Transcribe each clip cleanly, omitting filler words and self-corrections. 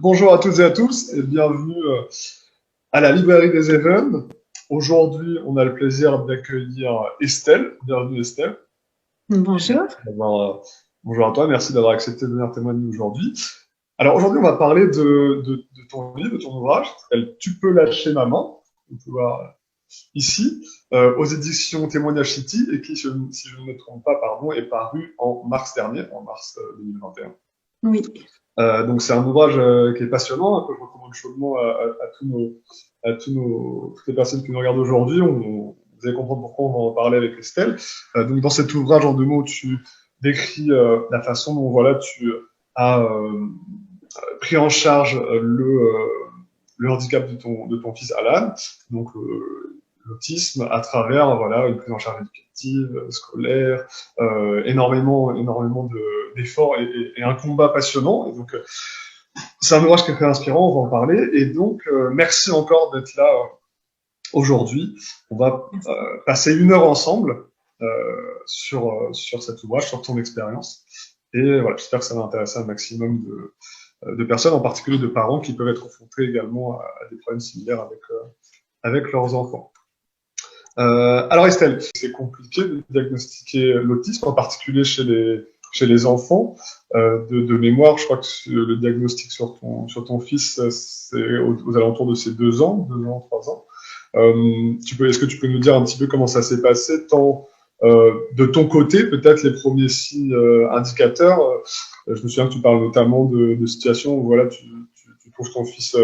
Bonjour à toutes et à tous et bienvenue à la librairie des Even. Aujourd'hui, on a le plaisir d'accueillir Estelle. Bienvenue Estelle. Bonjour. Bonjour à toi, merci d'avoir accepté de venir témoigner aujourd'hui. Alors aujourd'hui, on va parler de ton livre, de ton ouvrage, qui s'appelle Tu peux lâcher ma main. On peut voir ici, aux éditions Témoignage City, et qui, si je ne me trompe pas, pardon, est paru en mars dernier, en mars 2021. Oui. Donc c'est un ouvrage qui est passionnant, que je recommande chaudement toutes les personnes qui nous regardent aujourd'hui. Vous allez comprendre pourquoi on va en parler avec Estelle. Donc dans cet ouvrage, en deux mots, tu décris la façon dont voilà tu as pris en charge le handicap de ton fils Alan, donc l'autisme, à travers voilà une prise en charge éducative, scolaire, énormément d'efforts et un combat passionnant. Et donc c'est un ouvrage qui est très inspirant, on va en parler. Et donc merci encore d'être là aujourd'hui. On va passer une heure ensemble sur cet ouvrage, sur ton expérience. Et voilà, j'espère que ça va intéresser un maximum de personnes, en particulier de parents qui peuvent être confrontés également à des problèmes similaires avec leurs enfants. Alors Estelle, c'est compliqué de diagnostiquer l'autisme, en particulier chez les enfants. De mémoire, je crois que le diagnostic sur ton fils, c'est aux alentours de ses 2 ans, 3 ans. Est-ce que tu peux nous dire un petit peu comment ça s'est passé, tant de ton côté, peut-être les premiers signes indicateurs. Je me souviens que tu parles notamment de situations où voilà, tu trouves ton fils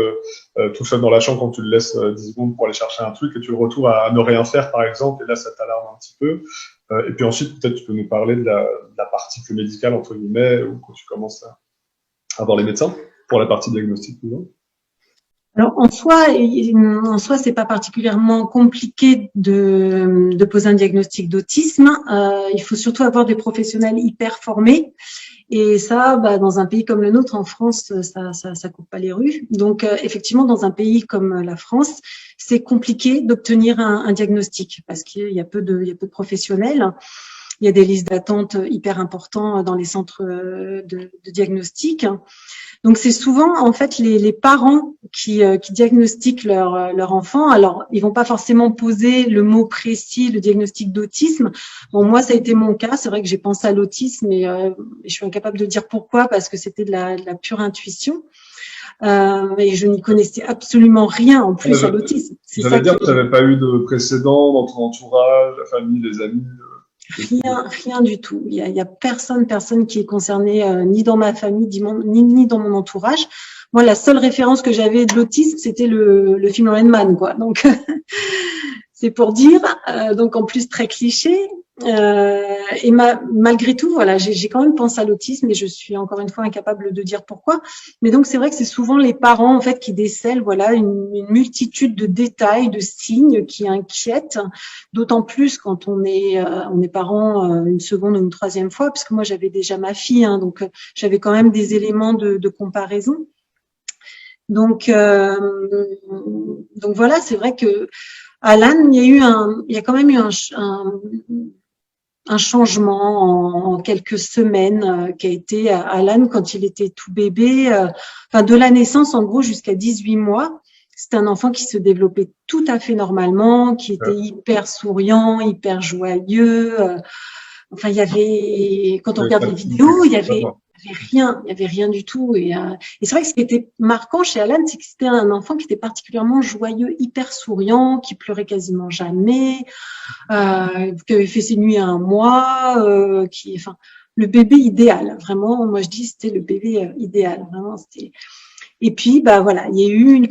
tout seul dans la chambre quand tu le laisses 10 secondes pour aller chercher un truc et tu le retrouves à ne rien faire, par exemple, et là, ça t'alarme un petit peu. Et puis ensuite, peut-être tu peux nous parler de la partie plus médicale, entre guillemets, ou quand tu commences à voir les médecins, pour la partie diagnostic, toujours. Alors en soi, c'est pas particulièrement compliqué de poser un diagnostic d'autisme. Il faut surtout avoir des professionnels hyper formés. Et ça, dans un pays comme le nôtre, en France, ça coupe pas les rues. Donc, effectivement, dans un pays comme la France, c'est compliqué d'obtenir un diagnostic parce il y a peu de professionnels. Il y a des listes d'attente hyper importantes dans les centres de diagnostic. Donc c'est souvent en fait les parents qui diagnostiquent leur enfant. Alors ils vont pas forcément poser le mot précis, le diagnostic d'autisme. Bon moi ça a été mon cas. C'est vrai que j'ai pensé à l'autisme et je suis incapable de dire pourquoi parce que c'était de la pure intuition. Et je n'y connaissais absolument rien en plus à l'autisme. C'est ça J'allais qui dire que tu n'avais pas eu de précédent dans ton entourage, la famille, les amis. rien du tout. Il y a personne qui est concerné ni dans ma famille, ni dans mon entourage. Moi, la seule référence que j'avais de l'autisme, c'était le film Rain Man, quoi. Donc, c'est pour dire. Donc, en plus, très cliché. Malgré tout, voilà, j'ai quand même pensé à l'autisme et je suis encore une fois incapable de dire pourquoi. Mais donc, c'est vrai que c'est souvent les parents, en fait, qui décèlent, voilà, une multitude de détails, de signes qui inquiètent. D'autant plus quand on est parent une seconde ou une troisième fois, parce que moi, j'avais déjà ma fille, hein, donc j'avais quand même des éléments de comparaison. Donc, donc voilà, c'est vrai que Alan, il y a quand même eu un changement en quelques semaines qui a été à Alan quand il était tout bébé, enfin de la naissance en gros jusqu'à 18 mois. C'était un enfant qui se développait tout à fait normalement, qui était hyper souriant, hyper joyeux. Enfin, il y avait, quand on Ouais, regarde pas les de signe vidéos, extérieur. il y avait rien du tout. Et c'est vrai que ce qui était marquant chez Alan, c'est que c'était un enfant qui était particulièrement joyeux, hyper souriant, qui pleurait quasiment jamais, qui avait fait ses nuits à un mois, enfin, le bébé idéal. Vraiment, moi je dis c'était le bébé idéal. Vraiment, c'était. Et puis, bah voilà, il y a eu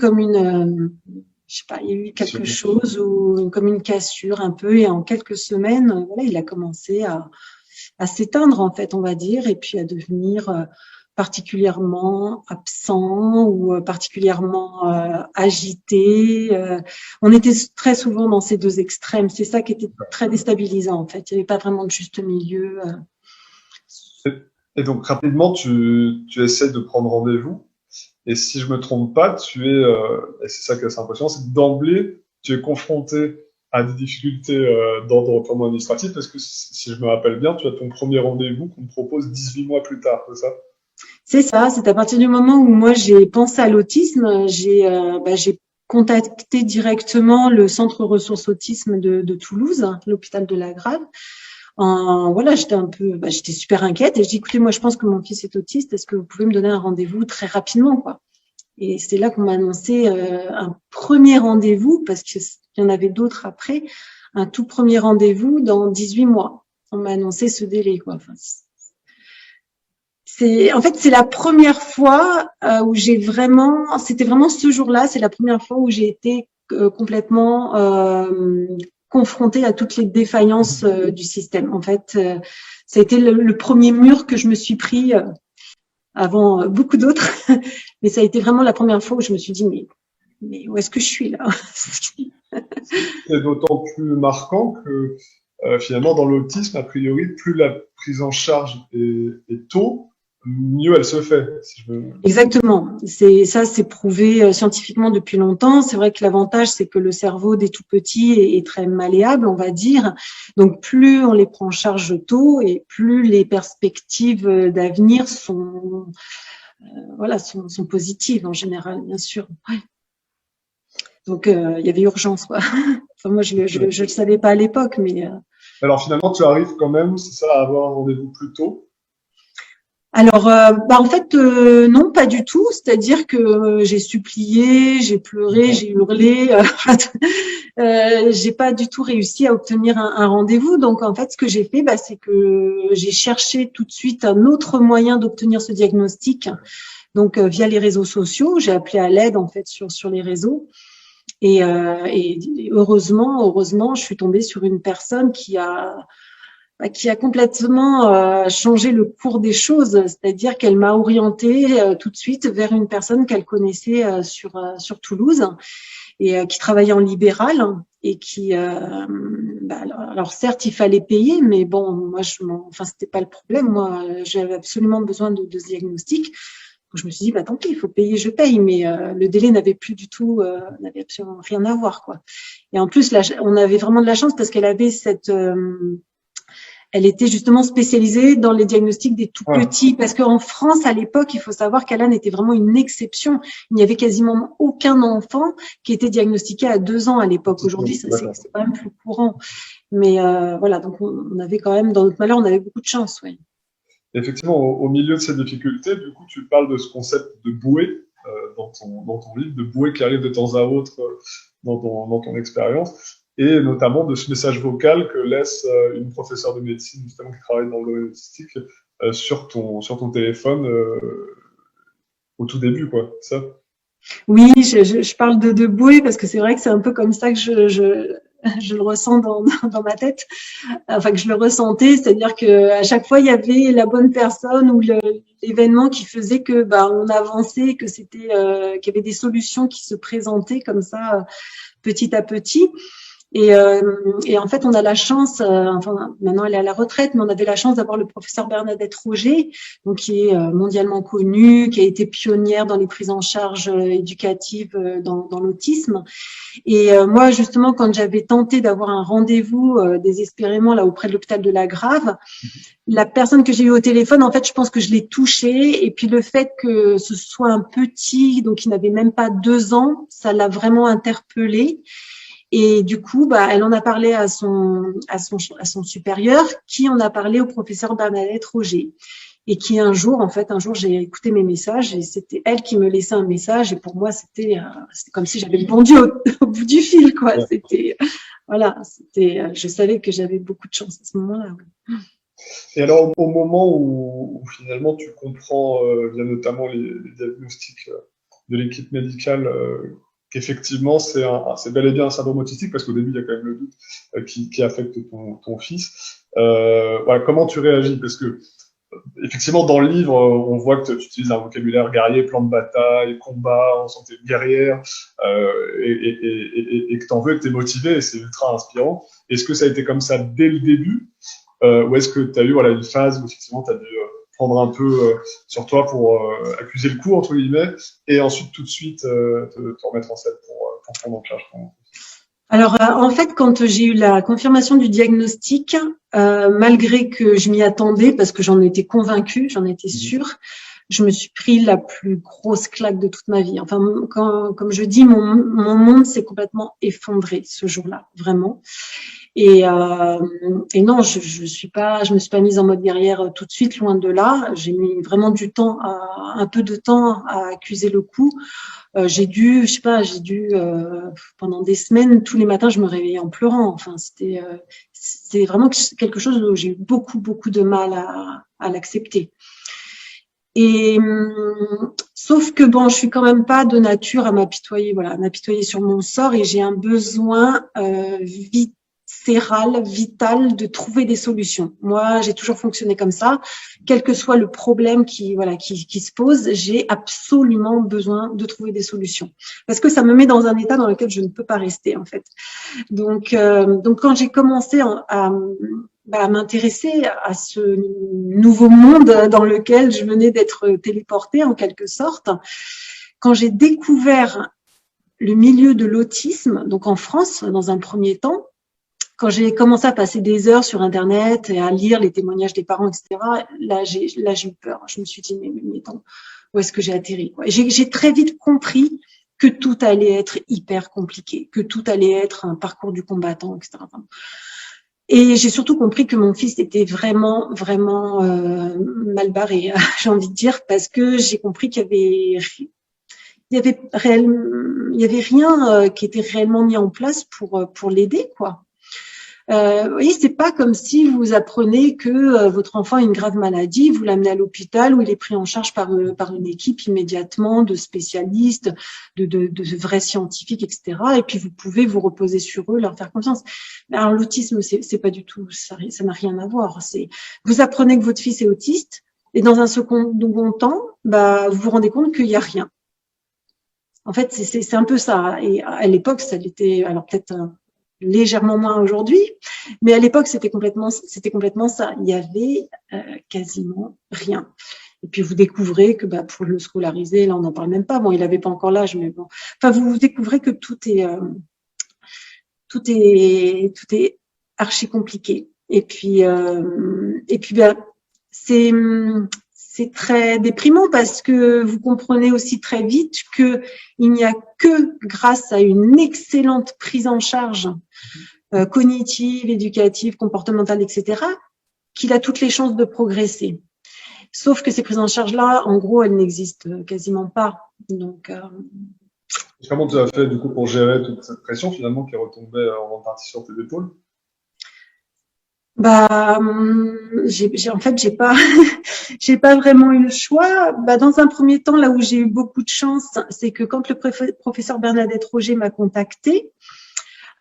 je sais pas, il y a eu quelque chose ou comme une cassure un peu, et en quelques semaines, voilà, il a commencé à s'éteindre en fait, on va dire, et puis à devenir particulièrement absent ou particulièrement agité. On était très souvent dans ces deux extrêmes. C'est ça qui était très déstabilisant en fait. Il n'y avait pas vraiment de juste milieu. Et donc rapidement, tu essaies de prendre rendez-vous. Et si je me trompe pas, et c'est ça qui est assez impressionnant, c'est que d'emblée, tu es confronté à des difficultés dans ton recrutement administratif, parce que si je me rappelle bien, tu as ton premier rendez-vous qu'on te propose 18 mois plus tard, c'est ça? C'est ça, c'est à partir du moment où moi j'ai pensé à l'autisme, j'ai contacté directement le centre ressources autisme de Toulouse, l'hôpital de la Grave. Voilà, j'étais super inquiète et je dis écoutez, moi je pense que mon fils est autiste, est-ce que vous pouvez me donner un rendez-vous très rapidement, quoi. Et c'est là qu'on m'a annoncé un premier rendez-vous, parce qu'il y en avait d'autres après, un tout premier rendez-vous dans 18 mois. On m'a annoncé ce délai, quoi. Enfin, en fait, c'est la première fois où c'était vraiment ce jour-là, c'est la première fois où j'ai été complètement confrontée à toutes les défaillances du système. En fait, ça a été le premier mur que je me suis pris avant beaucoup d'autres, mais ça a été vraiment la première fois où je me suis dit mais où est-ce que je suis là? C'est d'autant plus marquant que finalement, dans l'autisme, a priori, plus la prise en charge est tôt, mieux elle se fait. Exactement. C'est prouvé scientifiquement depuis longtemps. C'est vrai que l'avantage, c'est que le cerveau des tout petits est très malléable, on va dire. Donc, plus on les prend en charge tôt et plus les perspectives d'avenir sont positives en général, bien sûr. Ouais. Donc, il y avait urgence, quoi. Enfin, moi, je le savais pas à l'époque, mais. Alors finalement, tu arrives quand même, c'est ça, à avoir un rendez-vous plus tôt? Alors, en fait, non, pas du tout. C'est-à-dire que j'ai supplié, j'ai pleuré, j'ai hurlé. J'ai pas du tout réussi à obtenir un rendez-vous. Donc, en fait, ce que j'ai fait, c'est que j'ai cherché tout de suite un autre moyen d'obtenir ce diagnostic. Donc, via les réseaux sociaux, j'ai appelé à l'aide en fait sur les réseaux. Et heureusement, je suis tombée sur une personne qui a complètement changé le cours des choses, c'est-à-dire qu'elle m'a orientée tout de suite vers une personne qu'elle connaissait sur Toulouse et qui travaillait en libéral et qui alors certes il fallait payer, mais bon moi c'était pas le problème, moi j'avais absolument besoin de ce diagnostic. Donc, je me suis dit tant pis, il faut payer, je paye, mais le délai n'avait absolument rien à voir, quoi. Et en plus là, on avait vraiment de la chance parce qu'elle avait elle était justement spécialisée dans les diagnostics des tout petits, parce qu'en France, à l'époque, il faut savoir qu'Alan était vraiment une exception. Il n'y avait quasiment aucun enfant qui était diagnostiqué à 2 ans à l'époque. Aujourd'hui, c'est quand même plus courant. Mais voilà, donc on avait quand même, dans notre malheur, on avait beaucoup de chance, oui. Effectivement, au milieu de ces difficultés, du coup, tu parles de ce concept de bouée dans ton livre, de bouée qui arrive de temps à autre dans ton expérience. Et notamment de ce message vocal que laisse une professeure de médecine justement qui travaille dans le domaine autistique sur ton téléphone au tout début, quoi, ça? Oui, je parle de bouée parce que c'est vrai que c'est un peu comme ça que je le ressens dans ma tête, enfin que je le ressentais, c'est-à-dire que à chaque fois il y avait la bonne personne ou l'événement qui faisait que on avançait, que qu'il y avait des solutions qui se présentaient comme ça petit à petit. Et en fait, on a la chance, maintenant elle est à la retraite, mais on avait la chance d'avoir le professeur Bernadette Roger, donc qui est mondialement connue, qui a été pionnière dans les prises en charge éducatives dans l'autisme. Et moi, justement, quand j'avais tenté d'avoir un rendez-vous désespérément là auprès de l'hôpital de la Grave, la personne que j'ai eue au téléphone, en fait, je pense que je l'ai touchée. Et puis le fait que ce soit un petit, donc il n'avait même pas 2 ans, ça l'a vraiment interpellée. Et du coup, elle en a parlé à son supérieur, qui en a parlé au professeur Bernadette Roger. Et qui un jour, j'ai écouté mes messages et c'était elle qui me laissait un message. Et pour moi, c'était comme si j'avais pendu au bout du fil, quoi. Ouais. Je savais que j'avais beaucoup de chance à ce moment-là. Ouais. Et alors, au moment où finalement tu comprends, via notamment les diagnostics de l'équipe médicale, qu'effectivement c'est bel et bien un syndrome autistique, parce qu'au début il y a quand même le doute qui affecte ton fils. Comment tu réagis? Parce que effectivement dans le livre on voit que tu utilises un vocabulaire guerrier, plan de bataille, combat, on sent que t'es guerrière et que t'en veux, que t'es motivé, et c'est ultra inspirant. Est-ce que ça a été comme ça dès le début, ou est-ce que tu as eu une phase où effectivement tu as dû prendre un peu sur toi pour accuser le coup, entre guillemets, et ensuite tout de suite te remettre en scène pour prendre en charge? Alors, en fait, quand j'ai eu la confirmation du diagnostic, malgré que je m'y attendais, parce que j'en étais convaincue, j'en étais sûre, je me suis pris la plus grosse claque de toute ma vie. Enfin, comme je dis, mon monde s'est complètement effondré ce jour-là, vraiment. Et non, je me suis pas mise en mode guerrière tout de suite, loin de là. J'ai mis vraiment un peu de temps à accuser le coup. J'ai dû pendant des semaines, tous les matins, je me réveillais en pleurant. Enfin, c'était vraiment quelque chose où j'ai eu beaucoup de mal à l'accepter. Et sauf que bon, je suis quand même pas de nature à m'apitoyer sur mon sort, et j'ai un besoin vital de trouver des solutions. Moi, j'ai toujours fonctionné comme ça. Quel que soit le problème qui se pose, j'ai absolument besoin de trouver des solutions. Parce que ça me met dans un état dans lequel je ne peux pas rester, en fait. Donc quand j'ai commencé à m'intéresser à ce nouveau monde dans lequel je venais d'être téléportée, en quelque sorte, quand j'ai découvert le milieu de l'autisme, donc en France, dans un premier temps, quand j'ai commencé à passer des heures sur Internet et à lire les témoignages des parents, etc., là, j'ai eu peur. Je me suis dit, mais attends, où est-ce que j'ai atterri, quoi. J'ai très vite compris que tout allait être hyper compliqué, que tout allait être un parcours du combattant, etc. Et j'ai surtout compris que mon fils était vraiment mal barré, j'ai envie de dire, parce que j'ai compris qu'il y avait rien qui était réellement mis en place pour l'aider, quoi. Oui, c'est pas comme si vous apprenez que votre enfant a une grave maladie, vous l'amenez à l'hôpital où il est pris en charge par une équipe immédiatement de spécialistes, de vrais scientifiques, etc. Et puis vous pouvez vous reposer sur eux, leur faire confiance. Alors l'autisme, c'est pas du tout ça n'a rien à voir. Vous apprenez que votre fils est autiste et dans un second temps, vous vous rendez compte qu'il y a rien. En fait, c'est un peu ça. Et à l'époque, ça l'était. Alors peut-être légèrement moins aujourd'hui, mais à l'époque c'était complètement ça. Il y avait quasiment rien. Et puis vous découvrez que pour le scolariser, là on n'en parle même pas. Bon, il n'avait pas encore l'âge, mais bon. Enfin, vous découvrez que tout est archi compliqué. Et puis c'est très déprimant parce que vous comprenez aussi très vite que il n'y a que grâce à une excellente prise en charge cognitive, éducative, comportementale, etc., qu'il a toutes les chances de progresser. Sauf que ces prises en charge-là, en gros, elles n'existent quasiment pas. Donc, comment tu as fait du coup pour gérer toute cette pression finalement qui retombait en grande partie sur tes épaules? J'ai pas vraiment eu le choix. Dans un premier temps, là où j'ai eu beaucoup de chance, c'est que quand le professeur Bernadette Roger m'a contactée,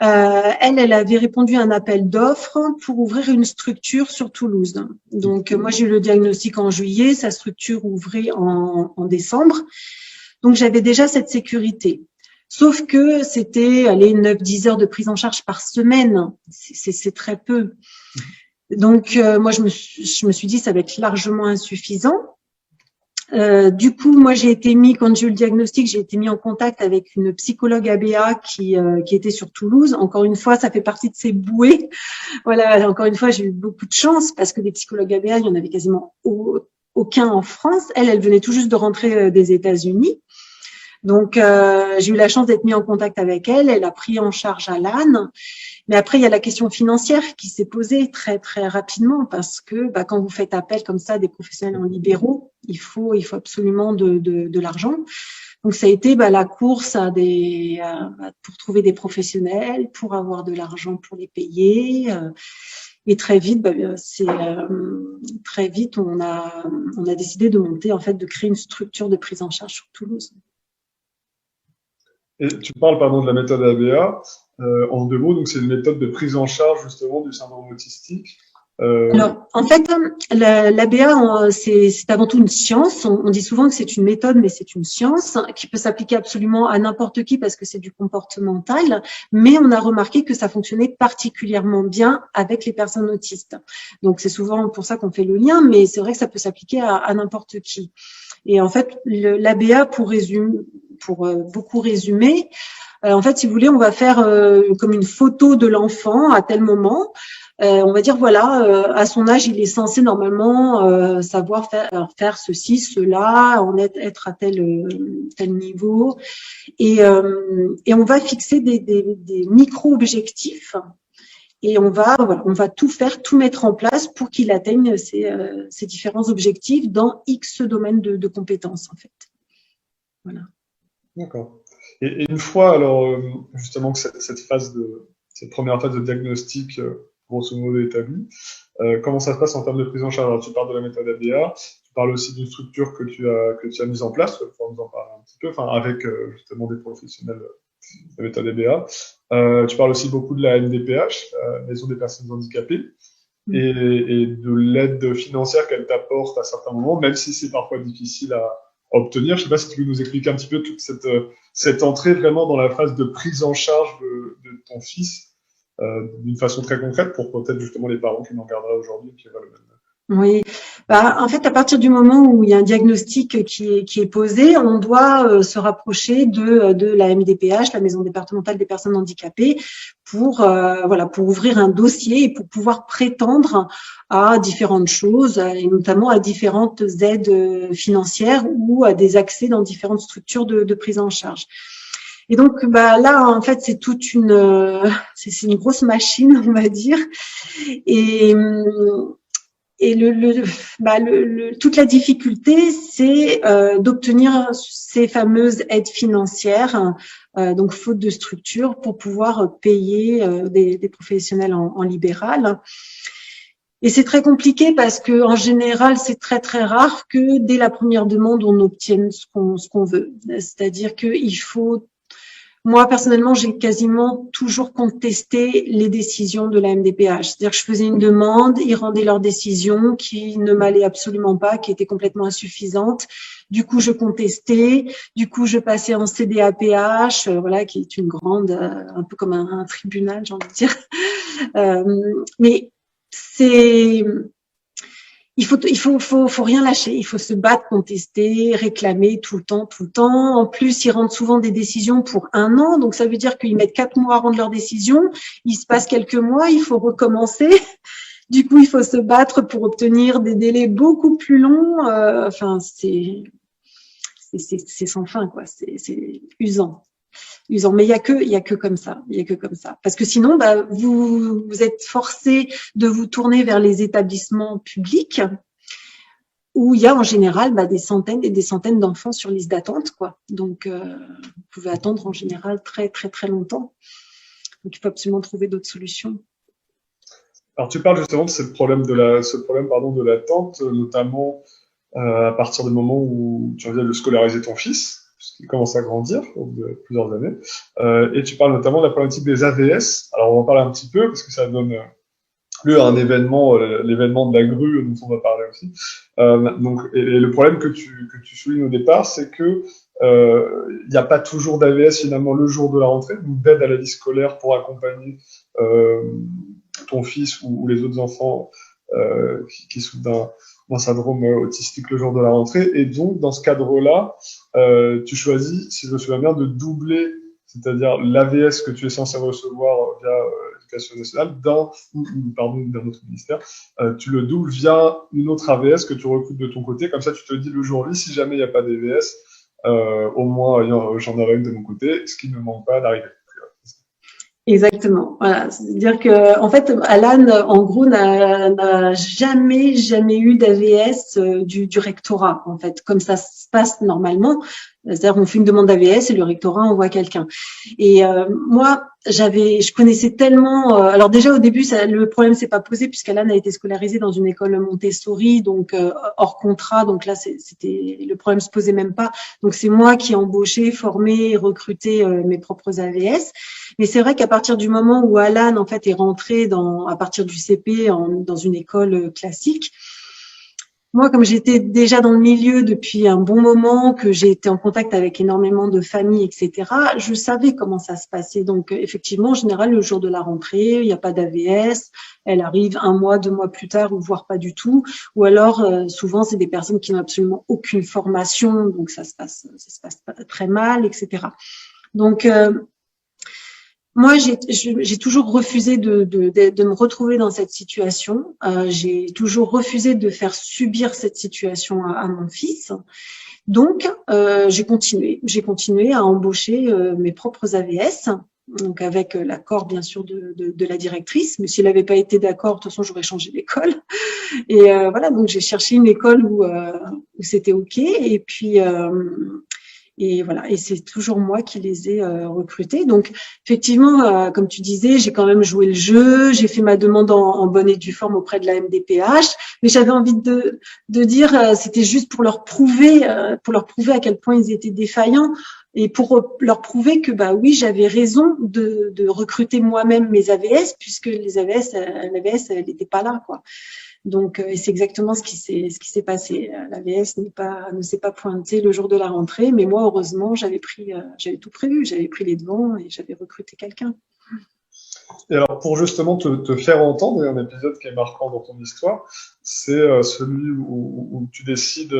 elle avait répondu à un appel d'offres pour ouvrir une structure sur Toulouse. Donc, moi, j'ai eu le diagnostic en juillet, sa structure ouvrait en décembre. Donc, j'avais déjà cette sécurité. Sauf que c'était 9-10 heures de prise en charge par semaine. C'est très peu. Donc, moi, je me suis dit, ça va être largement insuffisant. Du coup, moi, quand j'ai eu le diagnostic, j'ai été mis en contact avec une psychologue ABA qui était sur Toulouse. Encore une fois, ça fait partie de ces bouées. Voilà, encore une fois, j'ai eu beaucoup de chance parce que des psychologues ABA, il y en avait quasiment aucun en France. Elle venait tout juste de rentrer des États-Unis. Donc, j'ai eu la chance d'être mis en contact avec elle. Elle a pris en charge Alan. Mais après, il y a la question financière qui s'est posée très, très rapidement parce que quand vous faites appel comme ça à des professionnels en libéraux, il faut absolument de l'argent. Donc, ça a été la course pour trouver des professionnels, pour avoir de l'argent pour les payer. Et très vite, on a décidé de monter, en fait, de créer une structure de prise en charge sur Toulouse. Et tu parles, de la méthode ABA. En 2 mots, donc c'est une méthode de prise en charge justement du syndrome autistique. Alors, en fait, l'ABA, c'est avant tout une science. On dit souvent que c'est une méthode, mais c'est une science qui peut s'appliquer absolument à n'importe qui parce que c'est du comportemental. Mais on a remarqué que ça fonctionnait particulièrement bien avec les personnes autistes. Donc, c'est souvent pour ça qu'on fait le lien, mais c'est vrai que ça peut s'appliquer à n'importe qui. Et en fait, l'ABA, pour beaucoup résumer, en fait, si vous voulez, on va faire comme une photo de l'enfant à tel moment. On va dire voilà, à son âge, il est censé normalement savoir faire ceci, cela, être à tel niveau, et on va fixer des micro-objectifs. Et on va tout faire, tout mettre en place pour qu'il atteigne ces différents objectifs dans X domaines de compétences, en fait. Voilà. D'accord. Et une fois, alors, justement, que cette première phase de diagnostic, grosso modo établie, comment ça se passe en termes de prise en charge? Alors, tu parles de la méthode ABA, tu parles aussi d'une structure que tu as mise en place, il faut nous en parler un petit peu, enfin, avec justement des professionnels de la méthode ABA. Tu parles aussi beaucoup de la MDPH, Maison des personnes handicapées, et de l'aide financière qu'elle t'apporte à certains moments, même si c'est parfois difficile à obtenir. Je ne sais pas si tu peux nous expliquer un petit peu toute cette entrée vraiment dans la phase de prise en charge de ton fils d'une façon très concrète pour peut-être justement les parents qui nous regarderaient aujourd'hui qui veulent le même. Oui, en fait, à partir du moment où il y a un diagnostic qui est posé, on doit se rapprocher de la MDPH, la Maison départementale des personnes handicapées, pour ouvrir un dossier et pour pouvoir prétendre à différentes choses, et notamment à différentes aides financières ou à des accès dans différentes structures de prise en charge. Et donc, là, en fait, c'est c'est une grosse machine, on va dire, et toute la difficulté, c'est d'obtenir ces fameuses aides financières, donc faute de structure, pour pouvoir payer des professionnels en libéral. Et c'est très compliqué parce que en général, c'est très très rare que dès la première demande, on obtienne ce qu'on veut. C'est-à-dire qu'il faut. Moi, personnellement, j'ai quasiment toujours contesté les décisions de la MDPH. C'est-à-dire que je faisais une demande, ils rendaient leur décision qui ne m'allait absolument pas, qui était complètement insuffisante. Du coup, je contestais. Du coup, je passais en CDAPH, voilà, qui est une grande, un peu comme un tribunal, j'ai envie de dire. Mais il faut rien lâcher. Il faut se battre, contester, réclamer tout le temps. En plus, ils rendent souvent des décisions pour 1 an. Donc, ça veut dire qu'ils mettent 4 mois à rendre leur décision. Il se passe quelques mois, il faut recommencer. Du coup, il faut se battre pour obtenir des délais beaucoup plus longs. Enfin, c'est sans fin, quoi. C'est usant. Mais il y a que comme ça. Parce que sinon, vous êtes forcé de vous tourner vers les établissements publics où il y a en général des centaines et des centaines d'enfants sur liste d'attente, quoi. Donc, vous pouvez attendre en général très, très, très longtemps. Donc, il faut absolument trouver d'autres solutions. Alors, tu parles justement de ce problème de l'attente, notamment à partir du moment où tu envisages de scolariser ton fils, puisqu'il commence à grandir au bout de plusieurs années. Et tu parles notamment de la problématique des AVS. Alors, on va en parler un petit peu, parce que ça donne lieu à un événement, l'événement de la grue, dont on va parler aussi. Donc, et le problème que tu soulignes au départ, c'est que il n'y a pas toujours d'AVS finalement le jour de la rentrée, ou d'aide à la vie scolaire pour accompagner ton fils ou les autres enfants qui souffrent d'un syndrome autistique le jour de la rentrée. Et donc, dans ce cadre-là, tu choisis, si je me souviens bien, de doubler, c'est-à-dire l'AVS que tu es censé recevoir via l'éducation nationale d'un autre ministère, tu le doubles via une autre AVS que tu recrutes de ton côté. Comme ça, tu te dis le jour J, si jamais il n'y a pas d'AVS, au moins j'en aurai une de mon côté, ce qui ne manque pas d'arriver. Exactement. Voilà. C'est-à-dire que, en fait, Alan, en gros, n'a jamais eu d'AVS du rectorat, en fait, comme ça se passe normalement. C'est-à-dire qu'on fait une demande d'AVS et le rectorat envoie quelqu'un. Et moi, je connaissais tellement. Alors déjà au début, le problème s'est pas posé puisqu'Alan a été scolarisé dans une école Montessori, donc hors contrat. Donc là, le problème se posait même pas. Donc c'est moi qui ai embauché, formé, et recruté mes propres AVS. Mais c'est vrai qu'à partir du moment où Alan en fait est rentré à partir du CP dans une école classique. Moi, comme j'étais déjà dans le milieu depuis un bon moment, que j'ai été en contact avec énormément de familles, etc., je savais comment ça se passait. Donc, effectivement, en général, le jour de la rentrée, il n'y a pas d'AVS. Elle arrive 1 mois, 2 mois plus tard, ou voire pas du tout. Ou alors, souvent, c'est des personnes qui n'ont absolument aucune formation, donc ça se passe pas très mal, etc. Donc, Moi, j'ai toujours refusé de me retrouver dans cette situation. J'ai toujours refusé de faire subir cette situation à mon fils. Donc, j'ai continué. J'ai continué à embaucher mes propres AVS, donc avec l'accord bien sûr de la directrice. Mais s'il n'avait pas été d'accord, de toute façon, j'aurais changé d'école. Et voilà, donc j'ai cherché une école où c'était OK. Et voilà, et c'est toujours moi qui les ai recrutés. Donc, effectivement, comme tu disais, j'ai quand même joué le jeu, j'ai fait ma demande en bonne et due forme auprès de la MDPH, mais j'avais envie de dire, c'était juste pour leur prouver à quel point ils étaient défaillants et pour leur prouver que, bah oui, j'avais raison de recruter moi-même mes AVS, puisque les AVS, l'AVS, elle n'était pas là, quoi. Donc, et c'est exactement ce qui s'est passé. L'AVS ne s'est pas pointé le jour de la rentrée, mais moi, heureusement, j'avais tout prévu, j'avais pris les devants et j'avais recruté quelqu'un. Et alors, pour justement te faire entendre, il y a un épisode qui est marquant dans ton histoire, c'est celui où tu décides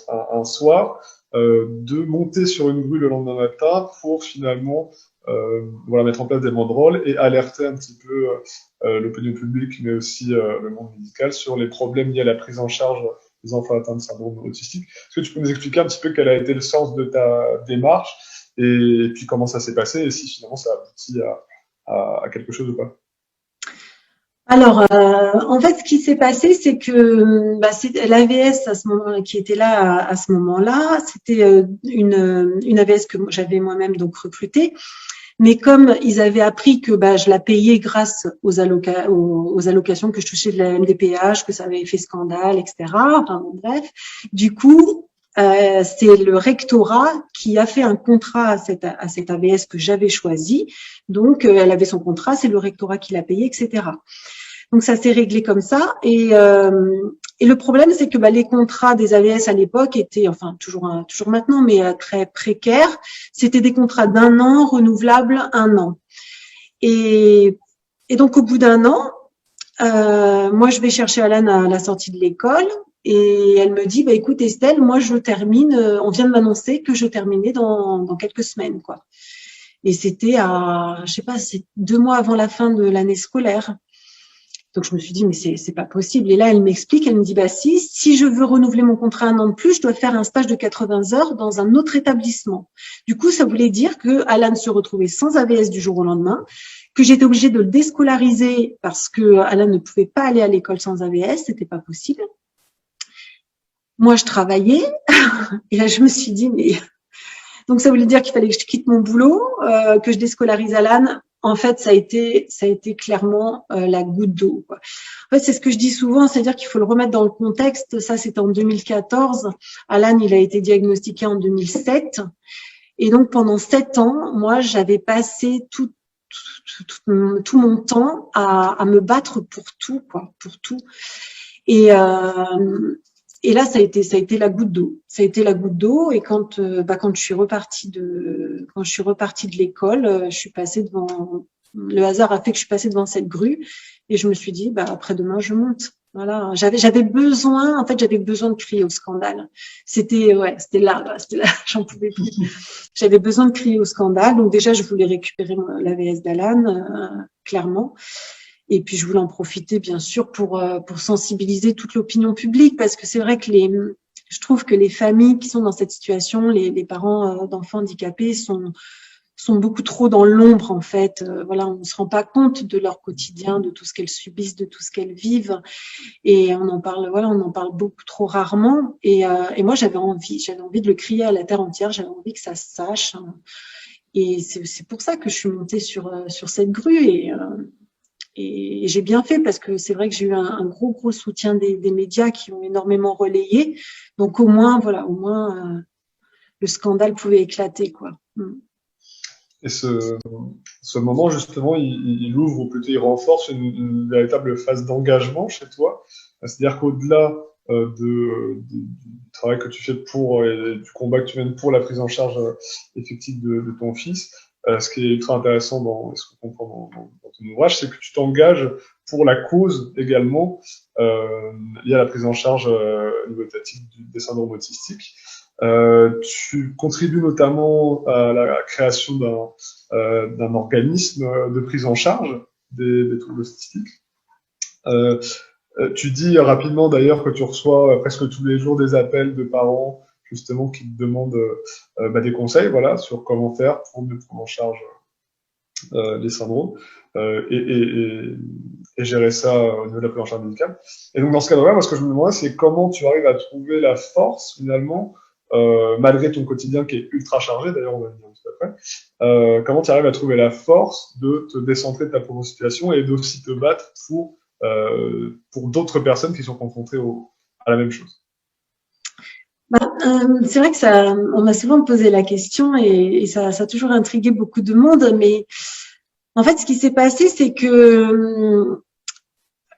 un soir de monter sur une grue le lendemain matin pour finalement voilà, mettre en place des banderoles et alerter un petit peu l'opinion publique, mais aussi le monde médical sur les problèmes liés à la prise en charge des enfants atteints de syndrome autistique. Est-ce que tu peux nous expliquer un petit peu quel a été le sens de ta démarche et puis comment ça s'est passé et si finalement ça aboutit à quelque chose ou pas? Alors, en fait, ce qui s'est passé, c'est que c'est l'AVS à ce moment qui était là à ce moment-là, c'était une AVS que j'avais moi-même donc recrutée. Mais comme ils avaient appris que je la payais grâce aux allocations que je touchais de la MDPH, que ça avait fait scandale, etc. Enfin bon, bref, du coup, c'est le rectorat qui a fait un contrat à cette AVS que j'avais choisi. Donc, elle avait son contrat, c'est le rectorat qui l'a payé, etc. Donc, ça s'est réglé comme ça. Et le problème, c'est que les contrats des AVS à l'époque étaient, enfin toujours maintenant, mais très précaires. C'était des contrats d'1 an, renouvelables 1 an. Et donc, au bout d'1 an, moi, je vais chercher Alan à la sortie de l'école. Et elle me dit, écoute Estelle, moi je termine, on vient de m'annoncer que je terminais dans quelques semaines, quoi. Et c'était c'est 2 mois avant la fin de l'année scolaire. Donc, je me suis dit, mais c'est pas possible. Et là, elle m'explique, elle me dit, si je veux renouveler mon contrat 1 an de plus, je dois faire un stage de 80 heures dans un autre établissement. Du coup, ça voulait dire que Alan se retrouvait sans AVS du jour au lendemain, que j'étais obligée de le déscolariser parce que Alan ne pouvait pas aller à l'école sans AVS, c'était pas possible. Moi, je travaillais. Et là, je me suis dit, mais donc ça voulait dire qu'il fallait que je quitte mon boulot, que je déscolarise Alan. En fait, ça a été clairement la goutte d'eau, quoi. En fait, c'est ce que je dis souvent, c'est-à-dire qu'il faut le remettre dans le contexte. Ça, c'était en 2014. Alan, il a été diagnostiqué en 2007. Et donc, pendant 7 ans, moi, j'avais passé tout mon temps à me battre pour tout, quoi, pour tout. Et là, ça a été la goutte d'eau. Ça a été la goutte d'eau. Et quand je suis repartie de l'école, je suis passée devant. Le hasard a fait que je suis passée devant cette grue et je me suis dit, après-demain, je monte. Voilà. J'avais besoin de crier au scandale. C'était là, j'en pouvais plus. J'avais besoin de crier au scandale. Donc déjà, je voulais récupérer l'AVS d'Alan, clairement. Et puis, je voulais en profiter, bien sûr, pour sensibiliser toute l'opinion publique, parce que c'est vrai que je trouve que les familles qui sont dans cette situation, les parents d'enfants handicapés sont beaucoup trop dans l'ombre, en fait. Voilà, on se rend pas compte de leur quotidien, de tout ce qu'elles subissent, de tout ce qu'elles vivent. Et on en parle beaucoup trop rarement. Et moi, j'avais envie de le crier à la terre entière. J'avais envie que ça se sache. Et c'est pour ça que je suis montée sur cette grue. Et j'ai bien fait parce que c'est vrai que j'ai eu un gros soutien des médias qui ont énormément relayé. Donc au moins le scandale pouvait éclater, quoi. Et ce moment, justement, il ouvre, ou plutôt il renforce une véritable phase d'engagement chez toi. C'est-à-dire qu'au-delà du travail que tu fais et du combat que tu mènes pour la prise en charge effective de ton fils, ce qui est ultra intéressant dans ce qu'on comprend dans ton ouvrage, c'est que tu t'engages pour la cause également liée à la prise en charge au niveau étatique des syndromes autistiques. Tu contribues notamment à la création d'un organisme de prise en charge des troubles autistiques. Tu dis rapidement d'ailleurs que tu reçois presque tous les jours des appels de parents justement qui te demandent des conseils, voilà, sur comment faire pour mieux prendre en charge les syndromes et gérer ça au niveau de la prise en charge médicale. Et donc dans ce cadre-là, moi ce que je me demandais, c'est comment tu arrives à trouver la force finalement, malgré ton quotidien qui est ultra chargé, d'ailleurs on va le dire juste après, comment tu arrives à trouver la force de te décentrer de ta propre situation et d'aussi te battre pour d'autres personnes qui sont confrontées à la même chose. C'est vrai que on m'a souvent posé la question et ça a toujours intrigué beaucoup de monde, mais en fait, ce qui s'est passé, c'est que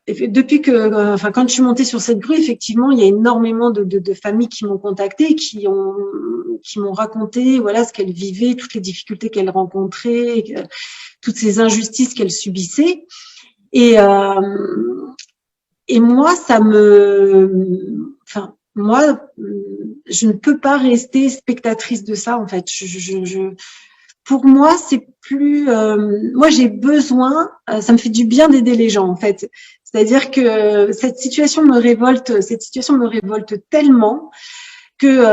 depuis que, quand je suis montée sur cette grue, effectivement, il y a énormément de familles qui m'ont contactée, qui m'ont raconté, voilà, ce qu'elles vivaient, toutes les difficultés qu'elles rencontraient, toutes ces injustices qu'elles subissaient. Et moi, moi, je ne peux pas rester spectatrice de ça, en fait. Pour moi, c'est plus. Moi, j'ai besoin. Ça me fait du bien d'aider les gens, en fait. C'est-à-dire que cette situation me révolte tellement que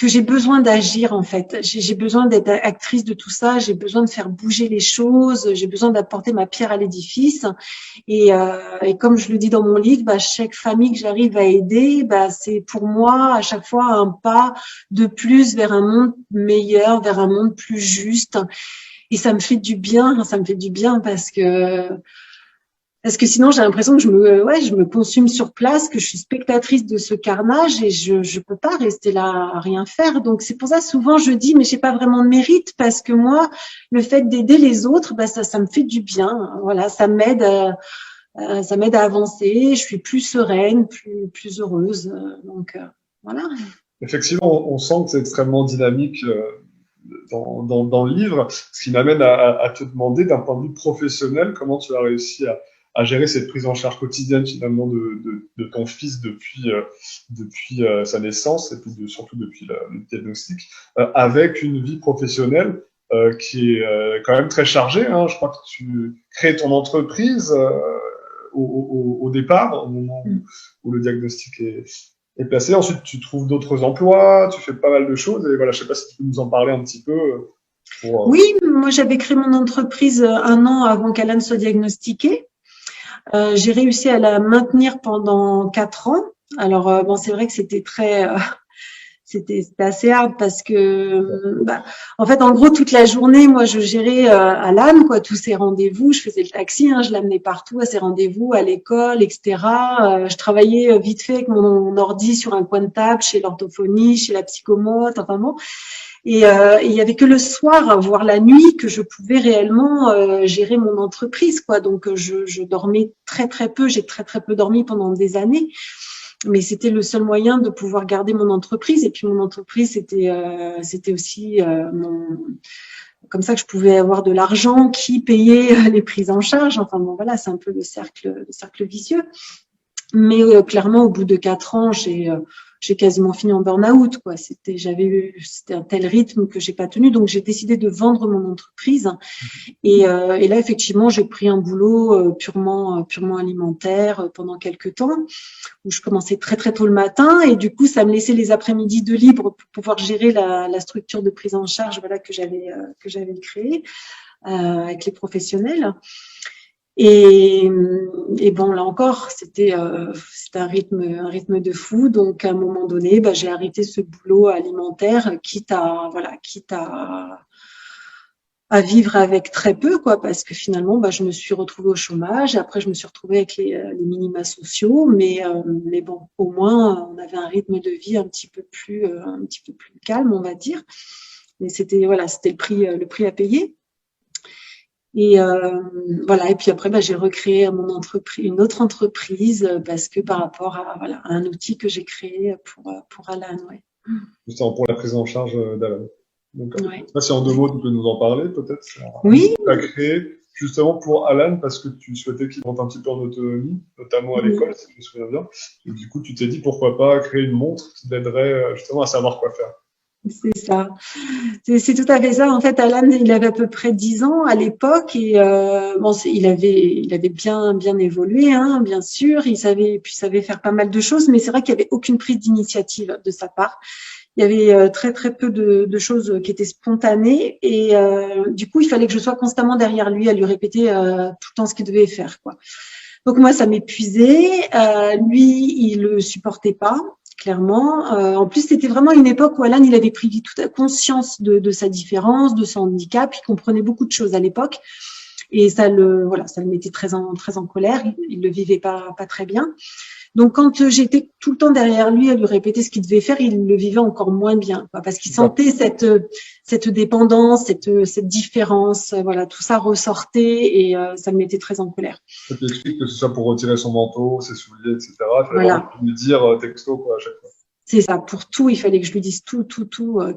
j'ai besoin d'agir, en fait. J'ai besoin d'être actrice de tout ça. J'ai besoin de faire bouger les choses. J'ai besoin d'apporter ma pierre à l'édifice. Et comme je le dis dans mon livre, chaque famille que j'arrive à aider, c'est pour moi à chaque fois un pas de plus vers un monde meilleur, vers un monde plus juste. Et ça me fait du bien. Ça me fait du bien parce que sinon j'ai l'impression que je me consume sur place, que je suis spectatrice de ce carnage et je peux pas rester là à rien faire. Donc c'est pour ça souvent je dis mais j'ai pas vraiment de mérite parce que moi le fait d'aider les autres, ça me fait du bien. Voilà, ça m'aide à avancer. Je suis plus sereine, plus heureuse. Donc voilà. Effectivement, on sent que c'est extrêmement dynamique dans le livre, ce qui m'amène à te demander d'un point de vue professionnel comment tu as réussi à gérer cette prise en charge quotidienne finalement de ton fils depuis sa naissance et puis surtout depuis le diagnostic, avec une vie professionnelle qui est quand même très chargée. Hein. Je crois que tu crées ton entreprise au départ, au moment où le diagnostic est placé. Ensuite, tu trouves d'autres emplois, tu fais pas mal de choses. Et voilà, je sais pas si tu peux nous en parler un petit peu. Oui, moi j'avais créé mon entreprise 1 an avant qu'Alan soit diagnostiqué. J'ai réussi à la maintenir pendant 4 ans. Alors c'est vrai que c'était c'était assez hard parce que en fait en gros toute la journée moi je gérais Alan tous ses rendez-vous, je faisais le taxi, je l'amenais partout à ses rendez-vous, à l'école, etc. Je travaillais vite fait avec mon ordi sur un coin de table chez l'orthophonie, chez la psychomote, enfin bon. Et il y avait que le soir, voire la nuit, que je pouvais réellement gérer mon entreprise, quoi. Donc je dormais très très peu. J'ai très très peu dormi pendant des années, mais c'était le seul moyen de pouvoir garder mon entreprise. Et puis mon entreprise, c'était aussi comme ça que je pouvais avoir de l'argent qui payait les prises en charge. Enfin bon, voilà, c'est un peu le cercle vicieux. Mais clairement, au bout de 4 ans, j'ai quasiment fini en burn-out, quoi. C'était un tel rythme que j'ai pas tenu, donc j'ai décidé de vendre mon entreprise. Et là, effectivement, j'ai pris un boulot purement alimentaire pendant quelques temps, où je commençais très très tôt le matin, et du coup, ça me laissait les après-midi de libre pour pouvoir gérer la structure de prise en charge, voilà, que j'avais créée avec les professionnels. Et bon, là encore, c'était un rythme de fou. Donc, à un moment donné, j'ai arrêté ce boulot alimentaire, quitte à vivre avec très peu, quoi, parce que finalement, je me suis retrouvée au chômage. Après, je me suis retrouvée avec les minima sociaux, mais bon, au moins, on avait un rythme de vie un petit peu plus calme, on va dire. Mais c'était le prix à payer. Et voilà. Et puis après, j'ai recréé une autre entreprise parce que par rapport à un outil que j'ai créé pour Alan, ouais. Justement pour la prise en charge d'Alan. Donc, ouais. si en 2 mots tu peux nous en parler peut-être. Oui. Tu as créé justement pour Alan, parce que tu souhaitais qu'il monte un petit peu en autonomie, notamment à Oui. l'école, si je me souviens bien. Et du coup, tu t'es dit pourquoi pas créer une montre qui l'aiderait justement à savoir quoi faire. C'est ça. C'est tout à fait ça. En fait, Alan, il avait à peu près 10 ans à l'époque et bon, il avait bien évolué, hein, bien sûr. Il savait faire pas mal de choses, mais c'est vrai qu'il y avait aucune prise d'initiative de sa part. Il y avait très très peu de choses qui étaient spontanées et du coup, il fallait que je sois constamment derrière lui à lui répéter tout le temps ce qu'il devait faire, quoi. Donc moi, ça m'épuisait. Lui, il le supportait pas, clairement. En plus, c'était vraiment une époque où Alan, il avait pris toute conscience de sa différence, de son handicap. Il comprenait beaucoup de choses à l'époque. Et ça le mettait très en colère. Il le vivait pas très bien. Donc, quand j'étais tout le temps derrière lui à lui répéter ce qu'il devait faire, il le vivait encore moins bien, quoi, parce qu'il sentait cette dépendance, cette différence, voilà, tout ça ressortait et ça le mettait très en colère. Ça t'explique que ce soit pour retirer son manteau, ses souliers, etc. Il fallait Voilà, vraiment lui dire texto, quoi, à chaque fois. c'est ça. Pour tout, il fallait que je lui dise tout, que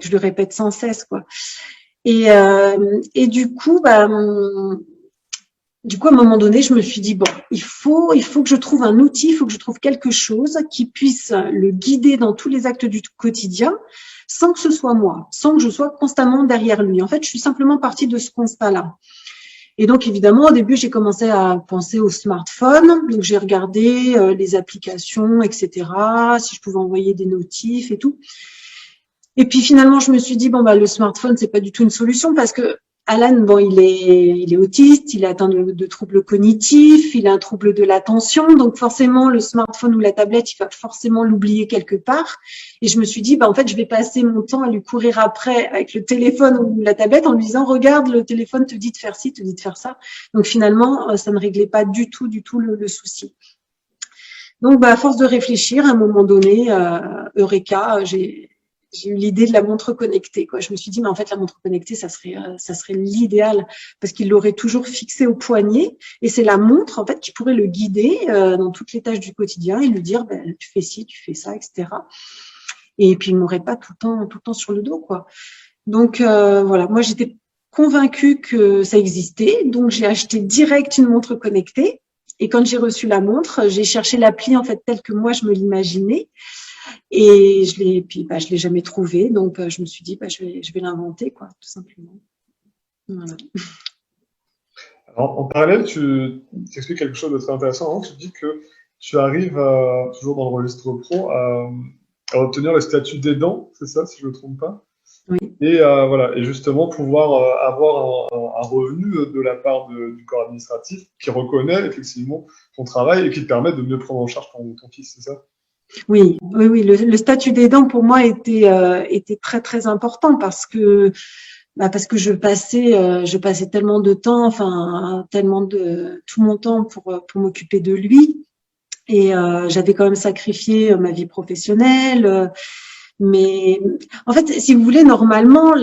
je le répète sans cesse, quoi. Et du coup, à un moment donné, je me suis dit, bon, il faut que je trouve un outil, il faut que je trouve quelque chose qui puisse le guider dans tous les actes du quotidien, sans que ce soit moi, sans que je sois constamment derrière lui. En fait, je suis simplement partie de ce constat-là. Et donc, évidemment, au début, j'ai commencé à penser au smartphone. Donc, j'ai regardé les applications, etc., si je pouvais envoyer des notifs et tout. Et puis, finalement, je me suis dit, bon, le smartphone, c'est pas du tout une solution parce que Alan, bon, il est autiste, il est atteint de troubles cognitifs, il a un trouble de l'attention, donc forcément le smartphone ou la tablette, il va forcément l'oublier quelque part. Et je me suis dit, en fait, je vais passer mon temps à lui courir après avec le téléphone ou la tablette en lui disant, regarde, le téléphone te dit de faire ci, te dit de faire ça. Donc finalement, ça ne réglait pas du tout le souci. Donc, à force de réfléchir, à un moment donné, Eureka, j'ai eu l'idée de la montre connectée, quoi. Je me suis dit, mais en fait, la montre connectée, ça serait l'idéal parce qu'il l'aurait toujours fixé au poignet et c'est la montre, en fait, qui pourrait le guider dans toutes les tâches du quotidien et lui dire, tu fais ci, tu fais ça, etc. Et puis, il m'aurait pas tout le temps sur le dos, quoi. Donc, voilà. Moi, j'étais convaincue que ça existait. Donc, j'ai acheté direct une montre connectée. Et quand j'ai reçu la montre, j'ai cherché l'appli, en fait, telle que moi, je me l'imaginais. Et je l'ai jamais trouvé, donc je me suis dit, je vais l'inventer, quoi, tout simplement. Voilà. Alors, en parallèle, tu expliques quelque chose de très intéressant. Hein. Tu dis que tu arrives, toujours dans le registre pro, à obtenir le statut d'aidant, c'est ça, si je ne me trompe pas? Oui. Et voilà, et justement pouvoir avoir un revenu de la part du corps administratif qui reconnaît effectivement ton travail et qui te permet de mieux prendre en charge ton fils, c'est ça? Oui. Le statut d'aidant pour moi était très très important parce que je passais tellement de temps, enfin tellement de tout mon temps pour m'occuper de lui et j'avais quand même sacrifié ma vie professionnelle. Mais en fait, si vous voulez, normalement,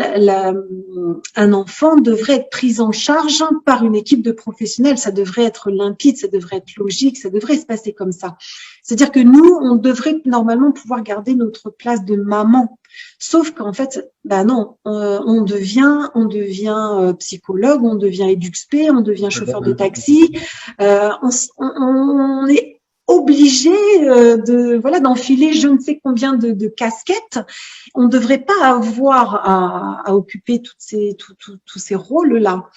un enfant devrait être pris en charge par une équipe de professionnels. Ça devrait être limpide, ça devrait être logique, ça devrait se passer comme ça. C'est-à-dire que nous, on devrait normalement pouvoir garder notre place de maman. Sauf qu'en fait, non, on devient psychologue, on devient EduxP, on devient chauffeur de taxi. On est obligé d'enfiler je ne sais combien de casquettes. On ne devrait pas avoir à occuper tous ces rôles-là.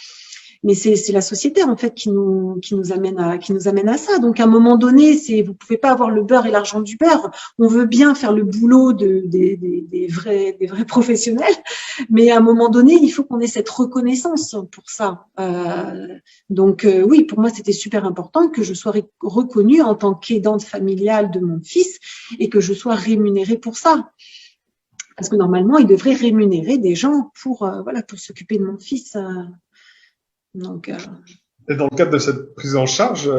Mais c'est la société en fait qui nous amène à ça. Donc à un moment donné, vous pouvez pas avoir le beurre et l'argent du beurre. On veut bien faire le boulot des vrais professionnels, mais à un moment donné, il faut qu'on ait cette reconnaissance pour ça. Donc oui, pour moi, c'était super important que je sois reconnue en tant qu'aidante familiale de mon fils et que je sois rémunérée pour ça. Parce que normalement, il devrait rémunérer des gens pour s'occuper de mon fils. Donc, Et dans le cadre de cette prise en charge,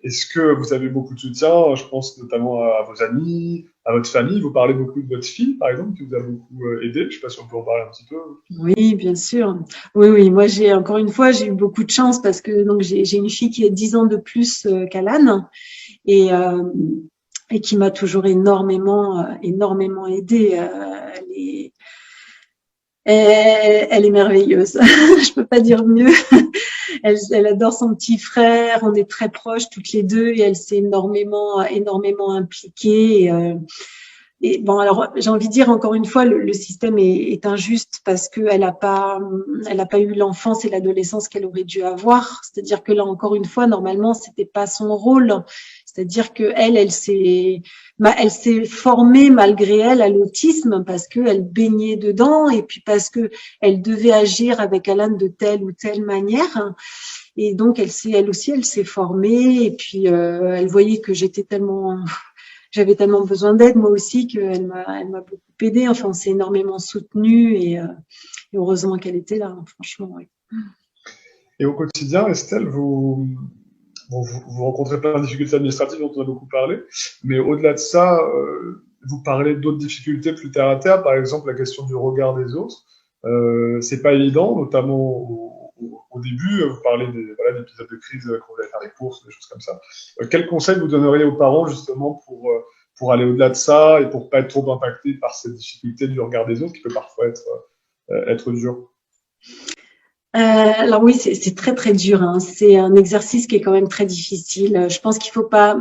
est-ce que vous avez beaucoup de soutien? Je pense notamment à vos amis, à votre famille. Vous parlez beaucoup de votre fille, par exemple, qui vous a beaucoup aidé. Je ne sais pas si on peut en parler un petit peu. Oui, bien sûr. Oui. Moi, encore une fois, j'ai eu beaucoup de chance parce que donc j'ai une fille qui a 10 ans de plus qu'Alan et qui m'a toujours énormément aidée. Elle est merveilleuse. Je peux pas dire mieux. Elle adore son petit frère. On est très proches toutes les deux et elle s'est énormément impliquée. Et bon, alors j'ai envie de dire encore une fois, le système est injuste parce que elle a pas eu l'enfance et l'adolescence qu'elle aurait dû avoir. C'est-à-dire que là encore une fois, normalement, c'était pas son rôle. C'est-à-dire que elle s'est formée malgré elle à l'autisme parce que elle baignait dedans et puis parce que elle devait agir avec Alan de telle ou telle manière. Et donc elle s'est formée et puis elle voyait que j'avais tellement besoin d'aide moi aussi qu'elle m'a beaucoup aidée. Enfin, on s'est énormément soutenus et heureusement qu'elle était là, hein, franchement. Oui. Et au quotidien, Estelle, vous rencontrez plein de difficultés administratives dont on a beaucoup parlé, mais au-delà de ça, vous parlez d'autres difficultés plus terre à terre, par exemple la question du regard des autres. C'est pas évident, notamment au début, vous parlez d'épisodes de crise quand vous allez faire des courses, des choses comme ça. Quel conseil vous donneriez aux parents justement pour aller au-delà de ça et pour pas être trop impacté par cette difficulté du regard des autres qui peut parfois être dur? Alors oui, c'est très très dur, hein. C'est un exercice qui est quand même très difficile. Je pense qu'il faut pas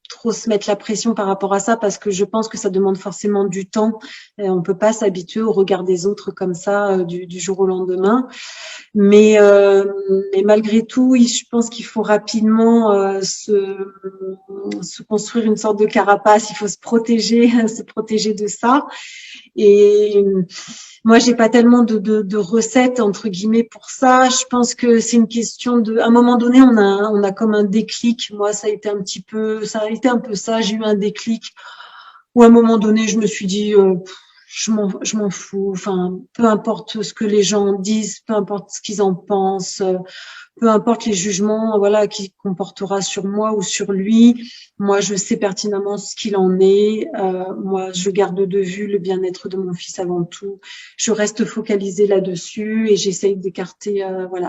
trop se mettre la pression par rapport à ça parce que je pense que ça demande forcément du temps. On peut pas s'habituer au regard des autres comme ça du jour au lendemain. Mais malgré tout, je pense qu'il faut rapidement se construire une sorte de carapace. Il faut se protéger de ça. Et moi, j'ai pas tellement de recettes entre guillemets pour ça. Je pense que c'est une question à un moment donné, on a comme un déclic. Moi, ça a été un peu ça. J'ai eu un déclic où à un moment donné, je me suis dit, je m'en fous. Enfin, peu importe ce que les gens disent, peu importe ce qu'ils en pensent, peu importe les jugements, voilà, qu'il comportera sur moi ou sur lui. Moi, je sais pertinemment ce qu'il en est. Moi, je garde de vue le bien-être de mon fils avant tout. Je reste focalisée là-dessus et j'essaye d'écarter,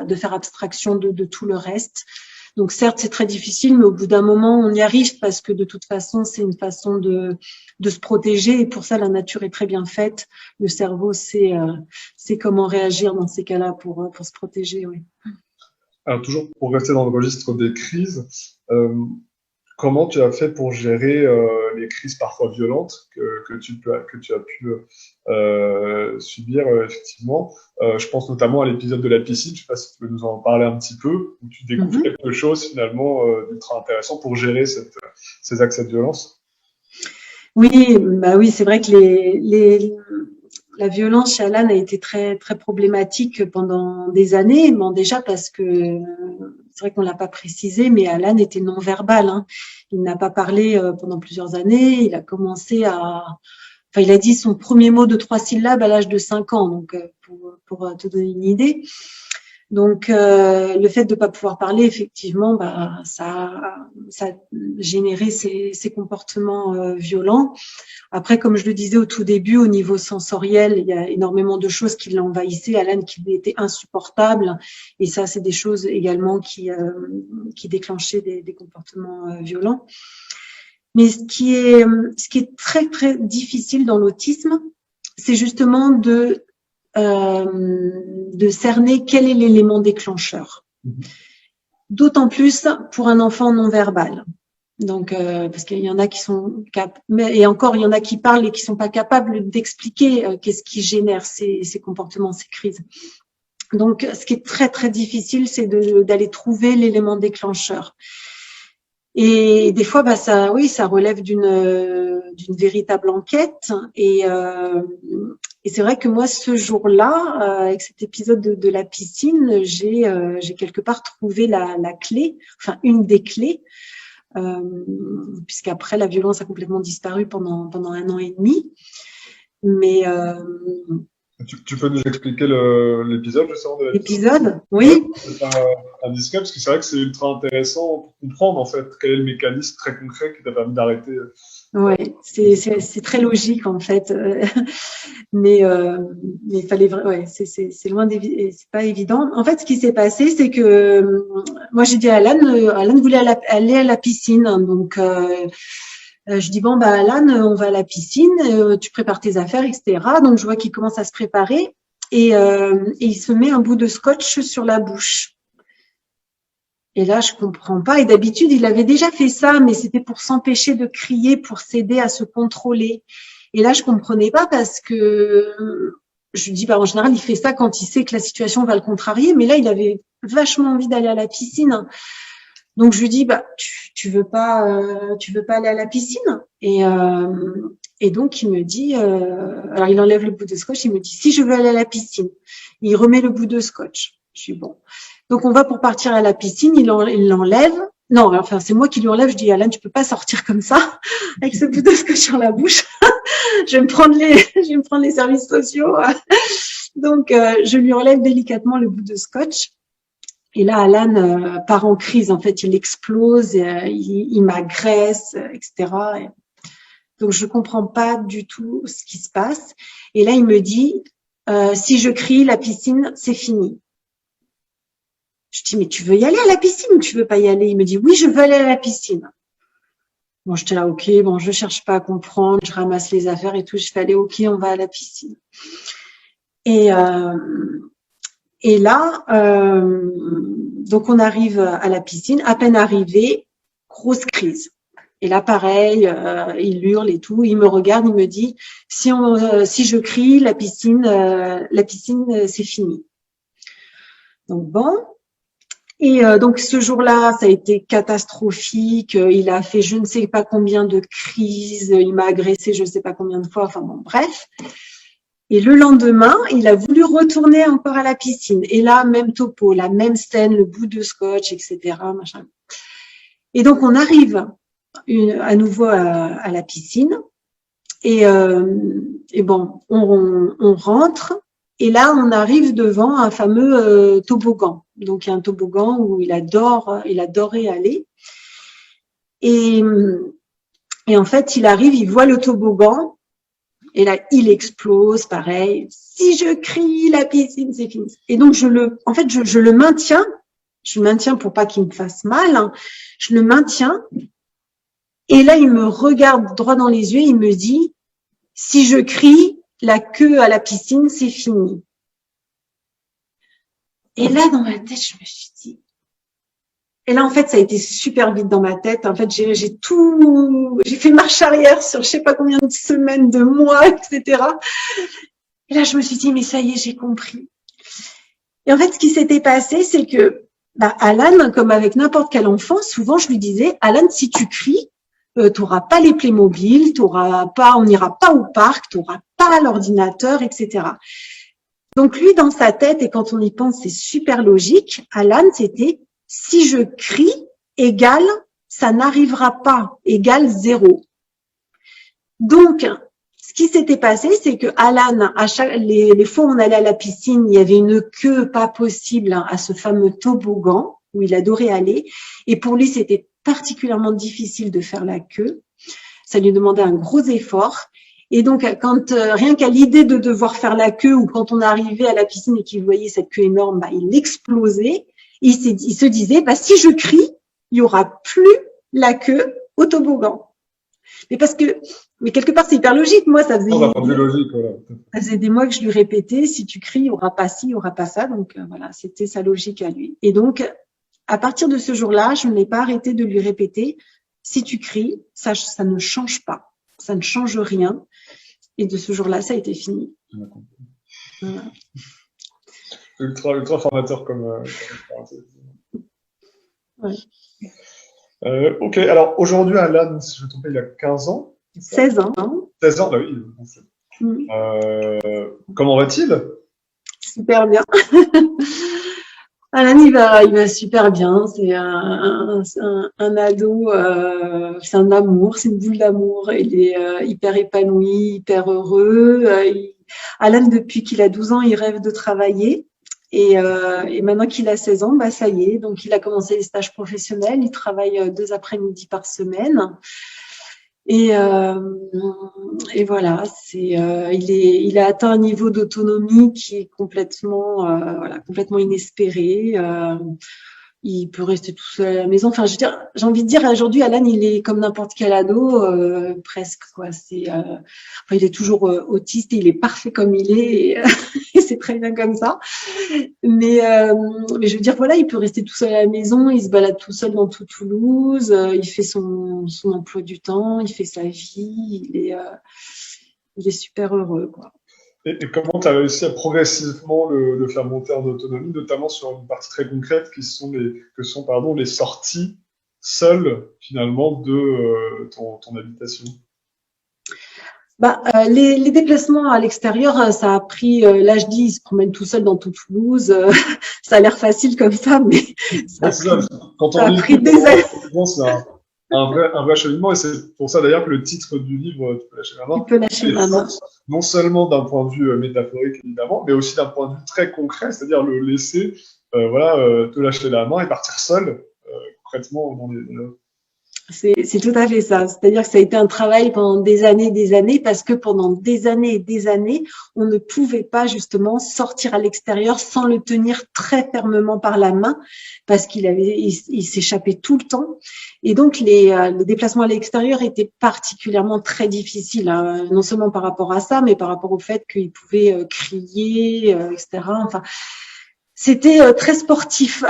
de faire abstraction de tout le reste. Donc certes, c'est très difficile, mais au bout d'un moment, on y arrive parce que de toute façon, c'est une façon de se protéger et pour ça, la nature est très bien faite. Le cerveau sait comment réagir dans ces cas-là pour se protéger. Oui. Alors toujours pour rester dans le registre des crises, comment tu as fait pour gérer les crises parfois violentes que tu as pu subir effectivement? Je pense notamment à l'épisode de la piscine. Je ne sais pas si tu peux nous en parler un petit peu, où tu découvres quelque chose finalement d'ultra intéressant pour gérer ces accès de violence. Oui, bah oui, c'est vrai que la violence chez Alan a été très très problématique pendant des années. Bon, déjà parce que c'est vrai qu'on l'a pas précisé, mais Alan était non-verbal. Hein. Il n'a pas parlé pendant plusieurs années. Il a il a dit son premier mot de 3 syllabes à l'âge de 5 ans. Donc, pour te donner une idée. Donc, le fait de pas pouvoir parler, effectivement, ça a généré ces comportements violents. Après, comme je le disais au tout début, au niveau sensoriel, il y a énormément de choses qui l'envahissaient, Alan, qui lui étaient insupportables. Et ça, c'est des choses également qui déclenchaient des comportements violents. Mais ce qui est très, très difficile dans l'autisme, c'est justement de cerner quel est l'élément déclencheur. D'autant plus pour un enfant non verbal. Donc, parce qu'il y en a qui sont et encore, il y en a qui parlent et qui sont pas capables d'expliquer qu'est-ce qui génère ces comportements, ces crises. Donc, ce qui est très très difficile, c'est d'aller trouver l'élément déclencheur. Et des fois, ça relève d'une véritable enquête. Et c'est vrai que moi, ce jour-là, avec cet épisode de la piscine, j'ai quelque part trouvé la clé, enfin une des clés. Puisqu'après la violence a complètement disparu pendant 1 an et demi. Mais tu peux nous expliquer l'épisode justement de l'épisode, oui. C'est pas indiscret parce que c'est vrai que c'est ultra intéressant pour comprendre en fait quel est le mécanisme très concret qui t'a permis d'arrêter. Ouais, c'est très logique en fait, mais il fallait c'est loin c'est pas évident. En fait, ce qui s'est passé, c'est que moi j'ai dit à Alan voulait aller à la piscine, donc je dis bon Alan, on va à la piscine, tu prépares tes affaires, etc. Donc je vois qu'il commence à se préparer et il se met un bout de scotch sur la bouche. Et là, je comprends pas. Et d'habitude, il avait déjà fait ça, mais c'était pour s'empêcher de crier, pour s'aider à se contrôler. Et là, je comprenais pas parce que je lui dis, bah, en général, il fait ça quand il sait que la situation va le contrarier. Mais là, il avait vachement envie d'aller à la piscine. Donc, je lui dis, bah, tu veux pas aller à la piscine? Et donc, il me dit, alors il enlève le bout de scotch, il me dit, si je veux aller à la piscine. Il remet le bout de scotch. Je suis bon. Donc, on va pour partir à la piscine, il l'enlève. Non, enfin, c'est moi qui lui enlève. Je dis, Alan, tu peux pas sortir comme ça, avec ce bout de scotch sur la bouche. je vais me prendre les services sociaux. Donc, je lui enlève délicatement le bout de scotch. Et là, Alan part en crise. En fait, il explose, il m'agresse, etc. Donc, je comprends pas du tout ce qui se passe. Et là, il me dit, si je crie, la piscine, c'est fini. Je dis, mais tu veux y aller à la piscine ou tu veux pas y aller? Il me dit, oui, je veux aller à la piscine. Bon, j'étais là, ok, bon, je cherche pas à comprendre, je ramasse les affaires et tout. Je fais, allez, ok, on va à la piscine. Et là, donc on arrive à la piscine, à peine arrivé, grosse crise. Et là, pareil, il hurle et tout. Il me regarde, il me dit, si je crie, la piscine, c'est fini. Donc bon. Et donc ce jour-là, ça a été catastrophique. Il a fait je ne sais pas combien de crises. Il m'a agressé je ne sais pas combien de fois. Enfin bon, bref. Et le lendemain, il a voulu retourner encore à la piscine. Et là, même topo, la même scène, le bout de scotch, etc. Machin. Et donc on arrive à nouveau à la piscine. Et bon, on rentre. Et là, on arrive devant un fameux toboggan. Donc, il y a un toboggan où il adorait aller. Et en fait, il arrive, il voit le toboggan. Et là, il explose, pareil. Si je crie, la piscine, c'est fini. Et donc, je le maintiens. Je le maintiens pour pas qu'il me fasse mal. Hein. Je le maintiens. Et là, il me regarde droit dans les yeux. Il me dit, si je crie, la queue à la piscine, c'est fini. Et là, dans ma tête, je me suis dit... Et là, en fait, ça a été super vite dans ma tête. En fait, j'ai fait marche arrière sur je sais pas combien de semaines, de mois, etc. Et là, je me suis dit, mais ça y est, j'ai compris. Et en fait, ce qui s'était passé, c'est que Alan, comme avec n'importe quel enfant, souvent, je lui disais, Alan, si tu cries, t'auras pas les Playmobil, on n'ira pas au parc, t'auras pas l'ordinateur, etc. Donc lui, dans sa tête, et quand on y pense, c'est super logique. Alan, c'était si je crie, égale, ça n'arrivera pas, égale 0. Donc, ce qui s'était passé, c'est que Alan, les fois où on allait à la piscine, il y avait une queue pas possible à ce fameux toboggan où il adorait aller. Et pour lui, c'était particulièrement difficile de faire la queue. Ça lui demandait un gros effort. Et donc, quand rien qu'à l'idée de devoir faire la queue ou quand on arrivait à la piscine et qu'il voyait cette queue énorme, il explosait. Il se disait, si je crie, il y aura plus la queue au toboggan. Mais quelque part, c'est hyper logique. Moi, ça faisait des mois que je lui répétais, si tu cries, il n'y aura pas ci, il n'y aura pas ça. Donc, voilà, c'était sa logique à lui. Et donc, à partir de ce jour-là, je n'ai pas arrêté de lui répéter, si tu cries, ça ne change pas. Ça ne change rien. Et de ce jour-là, ça a été fini. Voilà. Ultra formateur comme ouais. Ok, alors aujourd'hui, Alan, si je me trompe, il a 15 ans. 16 ans. 16 ans, bah oui. Comment va-t-il? Super bien. Alan, il va super bien. C'est un ado, c'est un amour, c'est une boule d'amour. Il est hyper épanoui, hyper heureux. Alan, depuis qu'il a 12 ans, il rêve de travailler. Et maintenant qu'il a 16 ans, ça y est. Donc, il a commencé les stages professionnels. Il travaille 2 après-midi par semaine. Et voilà, il a atteint un niveau d'autonomie qui est complètement inespéré. il peut rester tout seul à la maison. Enfin, je veux dire, j'ai envie de dire, aujourd'hui, Alan, il est comme n'importe quel ado, presque, quoi. Enfin, il est toujours autiste et il est parfait comme il est, et c'est très bien comme ça. Mais je veux dire, voilà, il peut rester tout seul à la maison, il se balade tout seul dans tout Toulouse, il fait son emploi du temps, il fait sa vie, il est super heureux, quoi. Et comment tu as réussi à progressivement le faire monter en autonomie, notamment sur une partie très concrète que sont pardon, les sorties seules finalement de ton habitation? Les déplacements à l'extérieur, ça a pris, là je dis, il se promène tout seul dans tout Toulouse, ça a l'air facile comme ça, mais ça Ouais, a c'est ça. pris, Quand ça on a lit le pris livre, des années. effectivement, c'est un vrai cheminement, et c'est pour ça d'ailleurs que le titre du livre, Tu peux lâcher la Tu main, peux lâcher fait ma main. sens, non seulement d'un point de vue métaphorique évidemment, mais aussi d'un point de vue très concret, c'est-à-dire le laisser, te lâcher la main et partir seul, concrètement dans les. C'est tout à fait ça. C'est-à-dire que ça a été un travail pendant des années, parce que pendant des années et des années, on ne pouvait pas justement sortir à l'extérieur sans le tenir très fermement par la main, parce il s'échappait tout le temps. Et donc les déplacements à l'extérieur étaient particulièrement très difficiles, hein, non seulement par rapport à ça, mais par rapport au fait qu'il pouvait crier, etc. Enfin, c'était très sportif.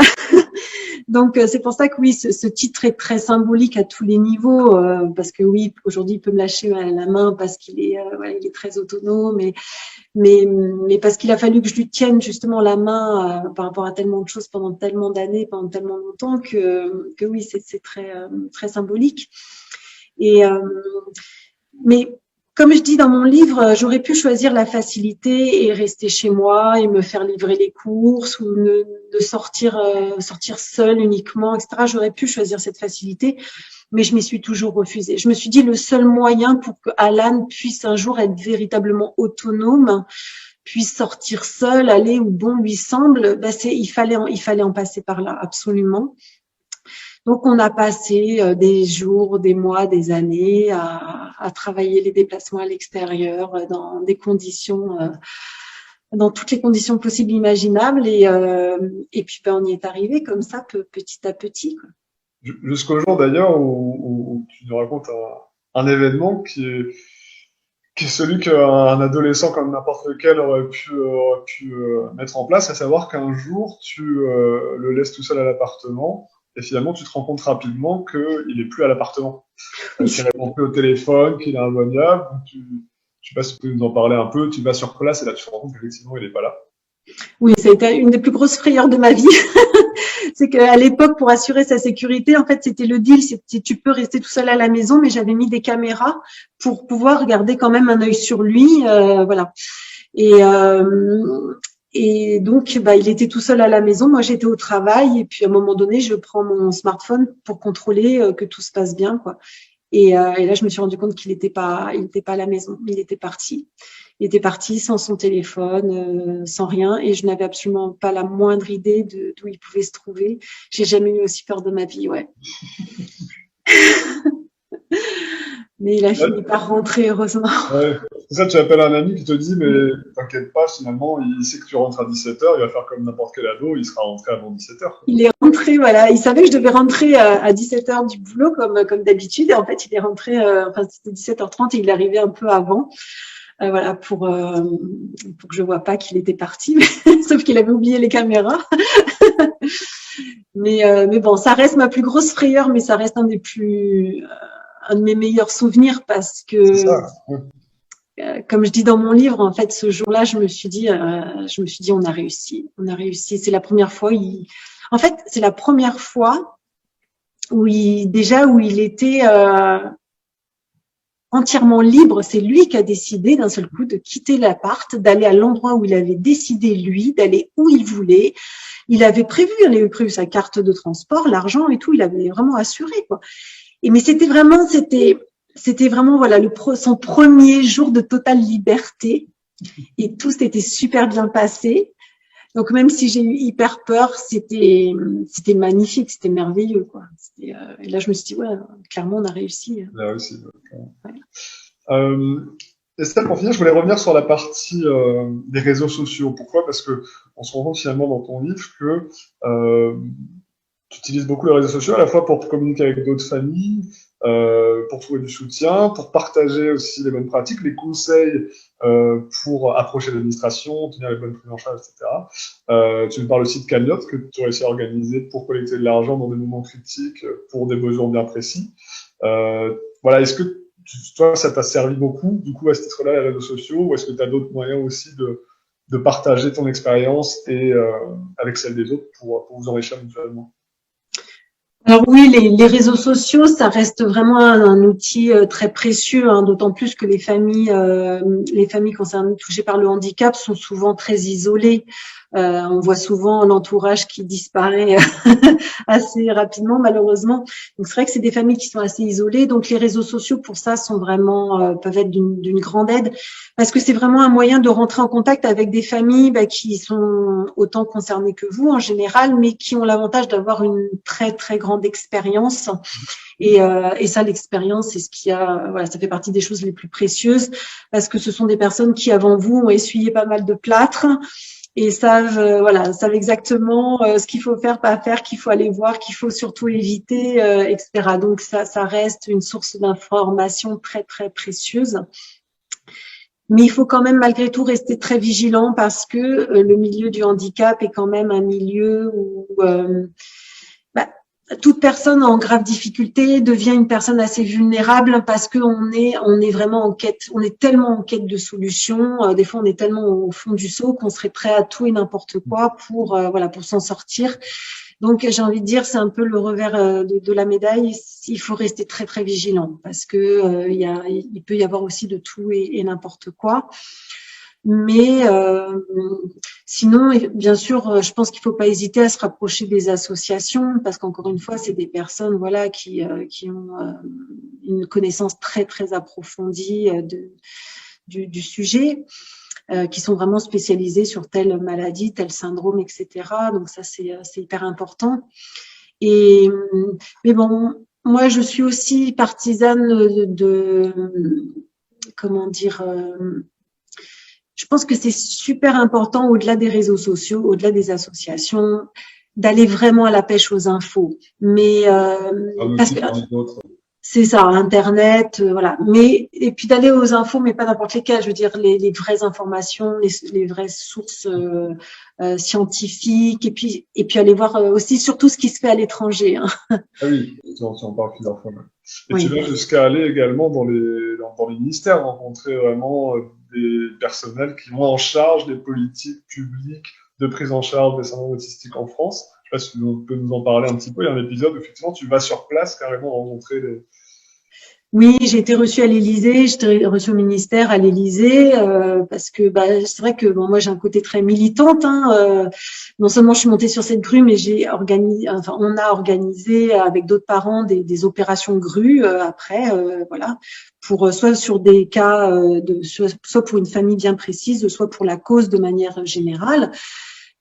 Donc c'est pour ça que oui, ce titre est très symbolique à tous les niveaux, parce que oui, aujourd'hui il peut me lâcher la main parce qu'il est, voilà, il est très autonome, mais parce qu'il a fallu que je lui tienne justement la main par rapport à tellement de choses pendant tellement d'années, pendant tellement longtemps que oui, c'est très très symbolique. Et mais comme je dis dans mon livre, j'aurais pu choisir la facilité et rester chez moi et me faire livrer les courses ou de sortir seule uniquement, etc. J'aurais pu choisir cette facilité, mais je m'y suis toujours refusée. Je me suis dit le seul moyen pour que Alan puisse un jour être véritablement autonome, puisse sortir seul, aller où bon lui semble, il fallait en passer par là, absolument. Donc, on a passé des jours, des mois, des années à travailler les déplacements à l'extérieur dans des conditions, dans toutes les conditions possibles et imaginables. Et puis, on y est arrivé comme ça, petit à petit, quoi. Jusqu'au jour d'ailleurs où tu nous racontes un événement qui est celui qu'un adolescent comme n'importe lequel aurait pu mettre en place, à savoir qu'un jour tu le laisses tout seul à l'appartement et finalement tu te rends compte rapidement qu'il est plus à l'appartement, qu'il répond plus au téléphone, qu'il est injoignable. Je sais pas si tu peux nous en parler un peu. Tu vas sur place et là tu te rends compte qu'effectivement il est pas là. Oui, ça a été une des plus grosses frayeurs de ma vie. C'est qu'à l'époque, pour assurer sa sécurité, en fait, c'était le deal. C'était tu peux rester tout seul à la maison, mais j'avais mis des caméras pour pouvoir garder quand même un œil sur lui, voilà. Et, euh, et donc, il était tout seul à la maison. Moi, j'étais au travail. Et puis, à un moment donné, je prends mon smartphone pour contrôler que tout se passe bien, quoi. Et là, je me suis rendu compte qu'il il était pas à la maison. Il était parti. Il était parti sans son téléphone, sans rien, et je n'avais absolument pas la moindre idée d'où il pouvait se trouver. J'ai jamais eu aussi peur de ma vie, ouais. Mais il a fini par rentrer, heureusement. Ouais. C'est ça, tu appelles un ami qui te dit, mais t'inquiète pas, finalement, il sait que tu rentres à 17h, il va faire comme n'importe quel ado, il sera rentré avant 17h. Il est rentré, voilà. Il savait que je devais rentrer à 17h du boulot, comme d'habitude. Et en fait, il est rentré, enfin, c'était 17h30 et il est arrivé un peu avant. Voilà, pour que je vois pas qu'il était parti. Sauf qu'il avait oublié les caméras. Mais bon, ça reste ma plus grosse frayeur, mais ça reste un de mes meilleurs souvenirs parce C'est que, ça. Ouais. comme je dis dans mon livre, en fait, ce jour-là, je me suis dit, on a réussi, on a réussi. C'est la première fois. En fait, c'est la première fois où il était entièrement libre. C'est lui qui a décidé d'un seul coup de quitter l'appart, d'aller à l'endroit où il avait décidé lui, d'aller où il voulait. Il avait prévu sa carte de transport, l'argent et tout. Il avait vraiment assuré, quoi. Mais c'était vraiment voilà son premier jour de totale liberté et tout s'était super bien passé. Donc même si j'ai eu hyper peur, c'était magnifique, c'était merveilleux, quoi. Et là je me suis dit ouais, clairement on a réussi. Il a réussi. Ouais. Estelle, pour finir, je voulais revenir sur la partie des réseaux sociaux. Pourquoi? Parce que on se rend compte finalement dans ton livre que tu utilises beaucoup les réseaux sociaux à la fois pour communiquer avec d'autres familles, pour trouver du soutien, pour partager aussi les bonnes pratiques, les conseils pour approcher l'administration, tenir les bonnes prises en charge, etc. Tu me parles aussi de cagnotte que tu as réussi à organiser pour collecter de l'argent dans des moments critiques pour des besoins bien précis. Voilà, est-ce que toi, ça t'a servi beaucoup, du coup, à ce titre-là, les réseaux sociaux, ou est-ce que tu as d'autres moyens aussi de partager ton expérience et avec celle des autres pour vous enrichir mutuellement? Alors oui, les réseaux sociaux, ça reste vraiment un outil très précieux, hein, d'autant plus que les familles concernées, touchées par le handicap sont souvent très isolées. On voit souvent l'entourage qui disparaît assez rapidement, malheureusement. Donc c'est vrai que c'est des familles qui sont assez isolées. Donc les réseaux sociaux, pour ça, sont vraiment peuvent être d'une grande aide, parce que c'est vraiment un moyen de rentrer en contact avec des familles qui sont autant concernées que vous en général, mais qui ont l'avantage d'avoir une très très grande expérience. Et ça, l'expérience, c'est ce qui voilà, ça fait partie des choses les plus précieuses, parce que ce sont des personnes qui avant vous ont essuyé pas mal de plâtre et savent exactement ce qu'il faut faire, pas faire, qu'il faut aller voir, qu'il faut surtout éviter, etc. Donc ça reste une source d'information très très précieuse. Mais il faut quand même malgré tout rester très vigilant, parce que le milieu du handicap est quand même un milieu où toute personne en grave difficulté devient une personne assez vulnérable, parce que on est vraiment en quête, on est tellement en quête de solutions. Des fois, on est tellement au fond du seau qu'on serait prêt à tout et n'importe quoi pour s'en sortir. Donc, j'ai envie de dire, c'est un peu le revers de la médaille. Il faut rester très très vigilant, parce que il peut y avoir aussi de tout et n'importe quoi. Mais sinon, bien sûr, je pense qu'il ne faut pas hésiter à se rapprocher des associations, parce qu'encore une fois, c'est des personnes qui ont une connaissance très très approfondie du sujet, qui sont vraiment spécialisées sur telle maladie, tel syndrome, etc. Donc ça, c'est hyper important. Mais bon, moi, je suis aussi partisane comment dire. Je pense que c'est super important, au-delà des réseaux sociaux, au-delà des associations, d'aller vraiment à la pêche aux infos. Mais parce que c'est ça, Internet, voilà. Et puis d'aller aux infos, mais pas n'importe lesquelles. Je veux dire les vraies informations, les vraies sources scientifiques, et puis aller voir aussi surtout ce qui se fait à l'étranger. Hein. Ah oui, tu en parles plusieurs fois. Et oui. Tu vas jusqu'à aller également dans les ministères, rencontrer vraiment des personnels qui ont en charge des politiques publiques de prise en charge des syndromes autistiques en France. Je sais pas si tu peux nous en parler un petit peu. Il y a un épisode où effectivement tu vas sur place carrément rencontrer les... Oui, j'ai été reçue à l'Élysée, j'étais reçue au ministère à l'Élysée, parce que c'est vrai que moi j'ai un côté très militante. Non seulement je suis montée sur cette grue, mais on a organisé avec d'autres parents des opérations grues après, voilà, pour soit sur des cas soit pour une famille bien précise, soit pour la cause de manière générale.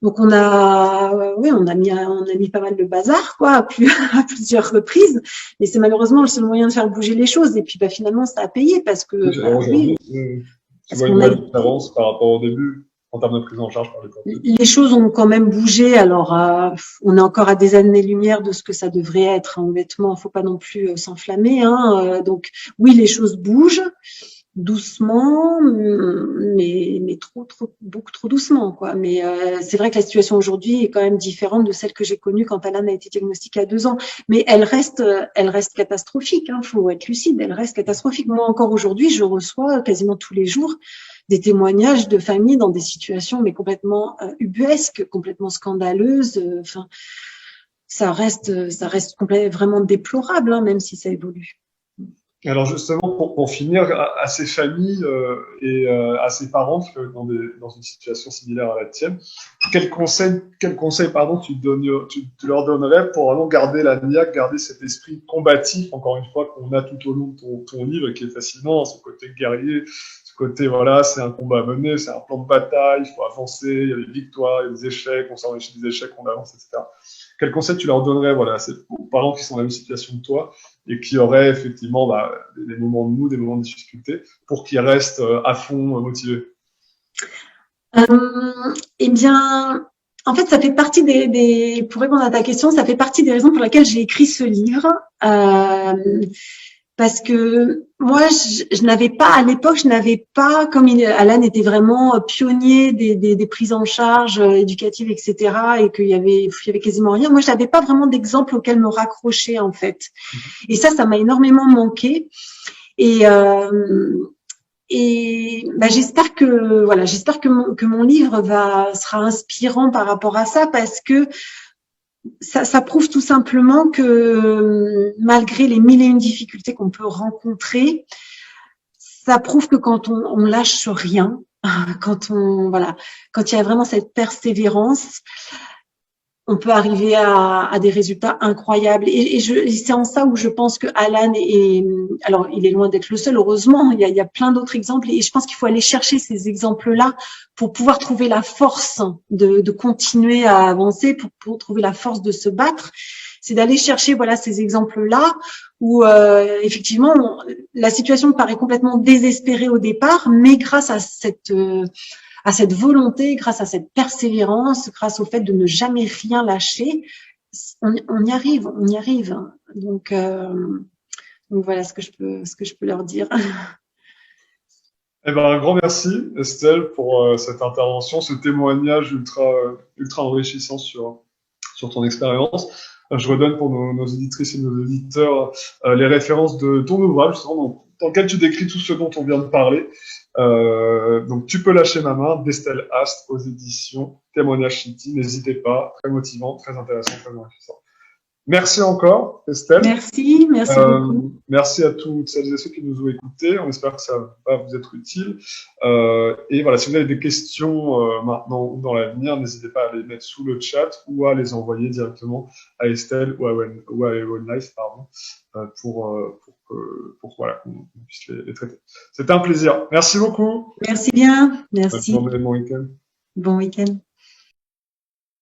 Donc on a mis pas mal de bazar à plusieurs reprises, mais c'est malheureusement le seul moyen de faire bouger les choses. Et puis finalement ça a payé, parce que tu vois une vraie différence par rapport au début en termes de prise en charge par les porteurs. Les choses ont quand même bougé. Alors on est encore à des années-lumière de ce que ça devrait être. Honnêtement, faut pas non plus s'enflammer. Donc oui, les choses bougent. Doucement, mais beaucoup trop doucement, quoi. Mais c'est vrai que la situation aujourd'hui est quand même différente de celle que j'ai connue quand Alan a été diagnostiqué à 2 ans. Mais elle reste catastrophique. Faut être lucide. Elle reste catastrophique. Moi, encore aujourd'hui, je reçois quasiment tous les jours des témoignages de familles dans des situations mais complètement ubuesques, complètement scandaleuses. Enfin, ça reste vraiment déplorable, même si ça évolue. Alors justement, pour finir, à ces familles et à ces parents dans une situation similaire à la tienne, quel conseil tu leur donnerais pour vraiment garder la niaque, garder cet esprit combatif, encore une fois, qu'on a tout au long de ton livre, qui est fascinant, ce côté guerrier, ce côté, voilà, c'est un combat à mener, c'est un plan de bataille, il faut avancer, il y a des victoires, il y a des échecs, on s'enrichit des échecs, on avance, etc. Quel conseil tu leur donnerais, voilà, aux parents qui sont dans la même situation que toi, et qui auraient effectivement des moments de mou, des moments de difficulté, pour qu'ils restent à fond motivés? Eh bien, En fait, ça fait partie pour répondre à ta question, ça fait partie des raisons pour lesquelles j'ai écrit ce livre. Parce que moi, je n'avais pas, à l'époque, je n'avais pas, comme Alan était vraiment pionnier des prises en charge éducatives, etc., et qu'il y avait quasiment rien. Moi, je n'avais pas vraiment d'exemple auquel me raccrocher, en fait. Et ça m'a énormément manqué. Et j'espère que mon livre sera inspirant par rapport à ça, parce que ça prouve tout simplement que malgré les mille et une difficultés qu'on peut rencontrer, ça prouve que quand on lâche rien, quand il y a vraiment cette persévérance, on peut arriver à des résultats incroyables. Et c'est en ça où je pense que Alan alors il est loin d'être le seul, heureusement, il y a plein d'autres exemples, et je pense qu'il faut aller chercher ces exemples-là pour pouvoir trouver la force de continuer à avancer, pour trouver la force de se battre. C'est d'aller chercher ces exemples-là où effectivement la situation paraît complètement désespérée au départ, mais grâce à cette volonté, grâce à cette persévérance, grâce au fait de ne jamais rien lâcher, on y arrive. Donc voilà ce que je peux leur dire. Eh ben, un grand merci, Estelle, pour cette intervention, ce témoignage ultra enrichissant sur ton expérience. Je redonne pour nos éditrices et nos éditeurs les références de ton ouvrage, justement, dans lequel tu décris tout ce dont on vient de parler. Donc, Tu peux lâcher ma main, d'Estelle Ast, aux éditions Témoignage City. N'hésitez pas, très motivant, très intéressant, très enrichissant. Merci encore, Estelle. Merci beaucoup. Merci à toutes celles et ceux qui nous ont écoutés. On espère que ça va vous être utile. Et voilà, si vous avez des questions maintenant ou dans l'avenir, n'hésitez pas à les mettre sous le chat ou à les envoyer directement à Estelle ou à One Life, pardon, pour voilà, qu'on puisse les traiter. C'était un plaisir. Merci beaucoup. Merci bien. Merci. Bonne journée, bon week-end. Bon week-end.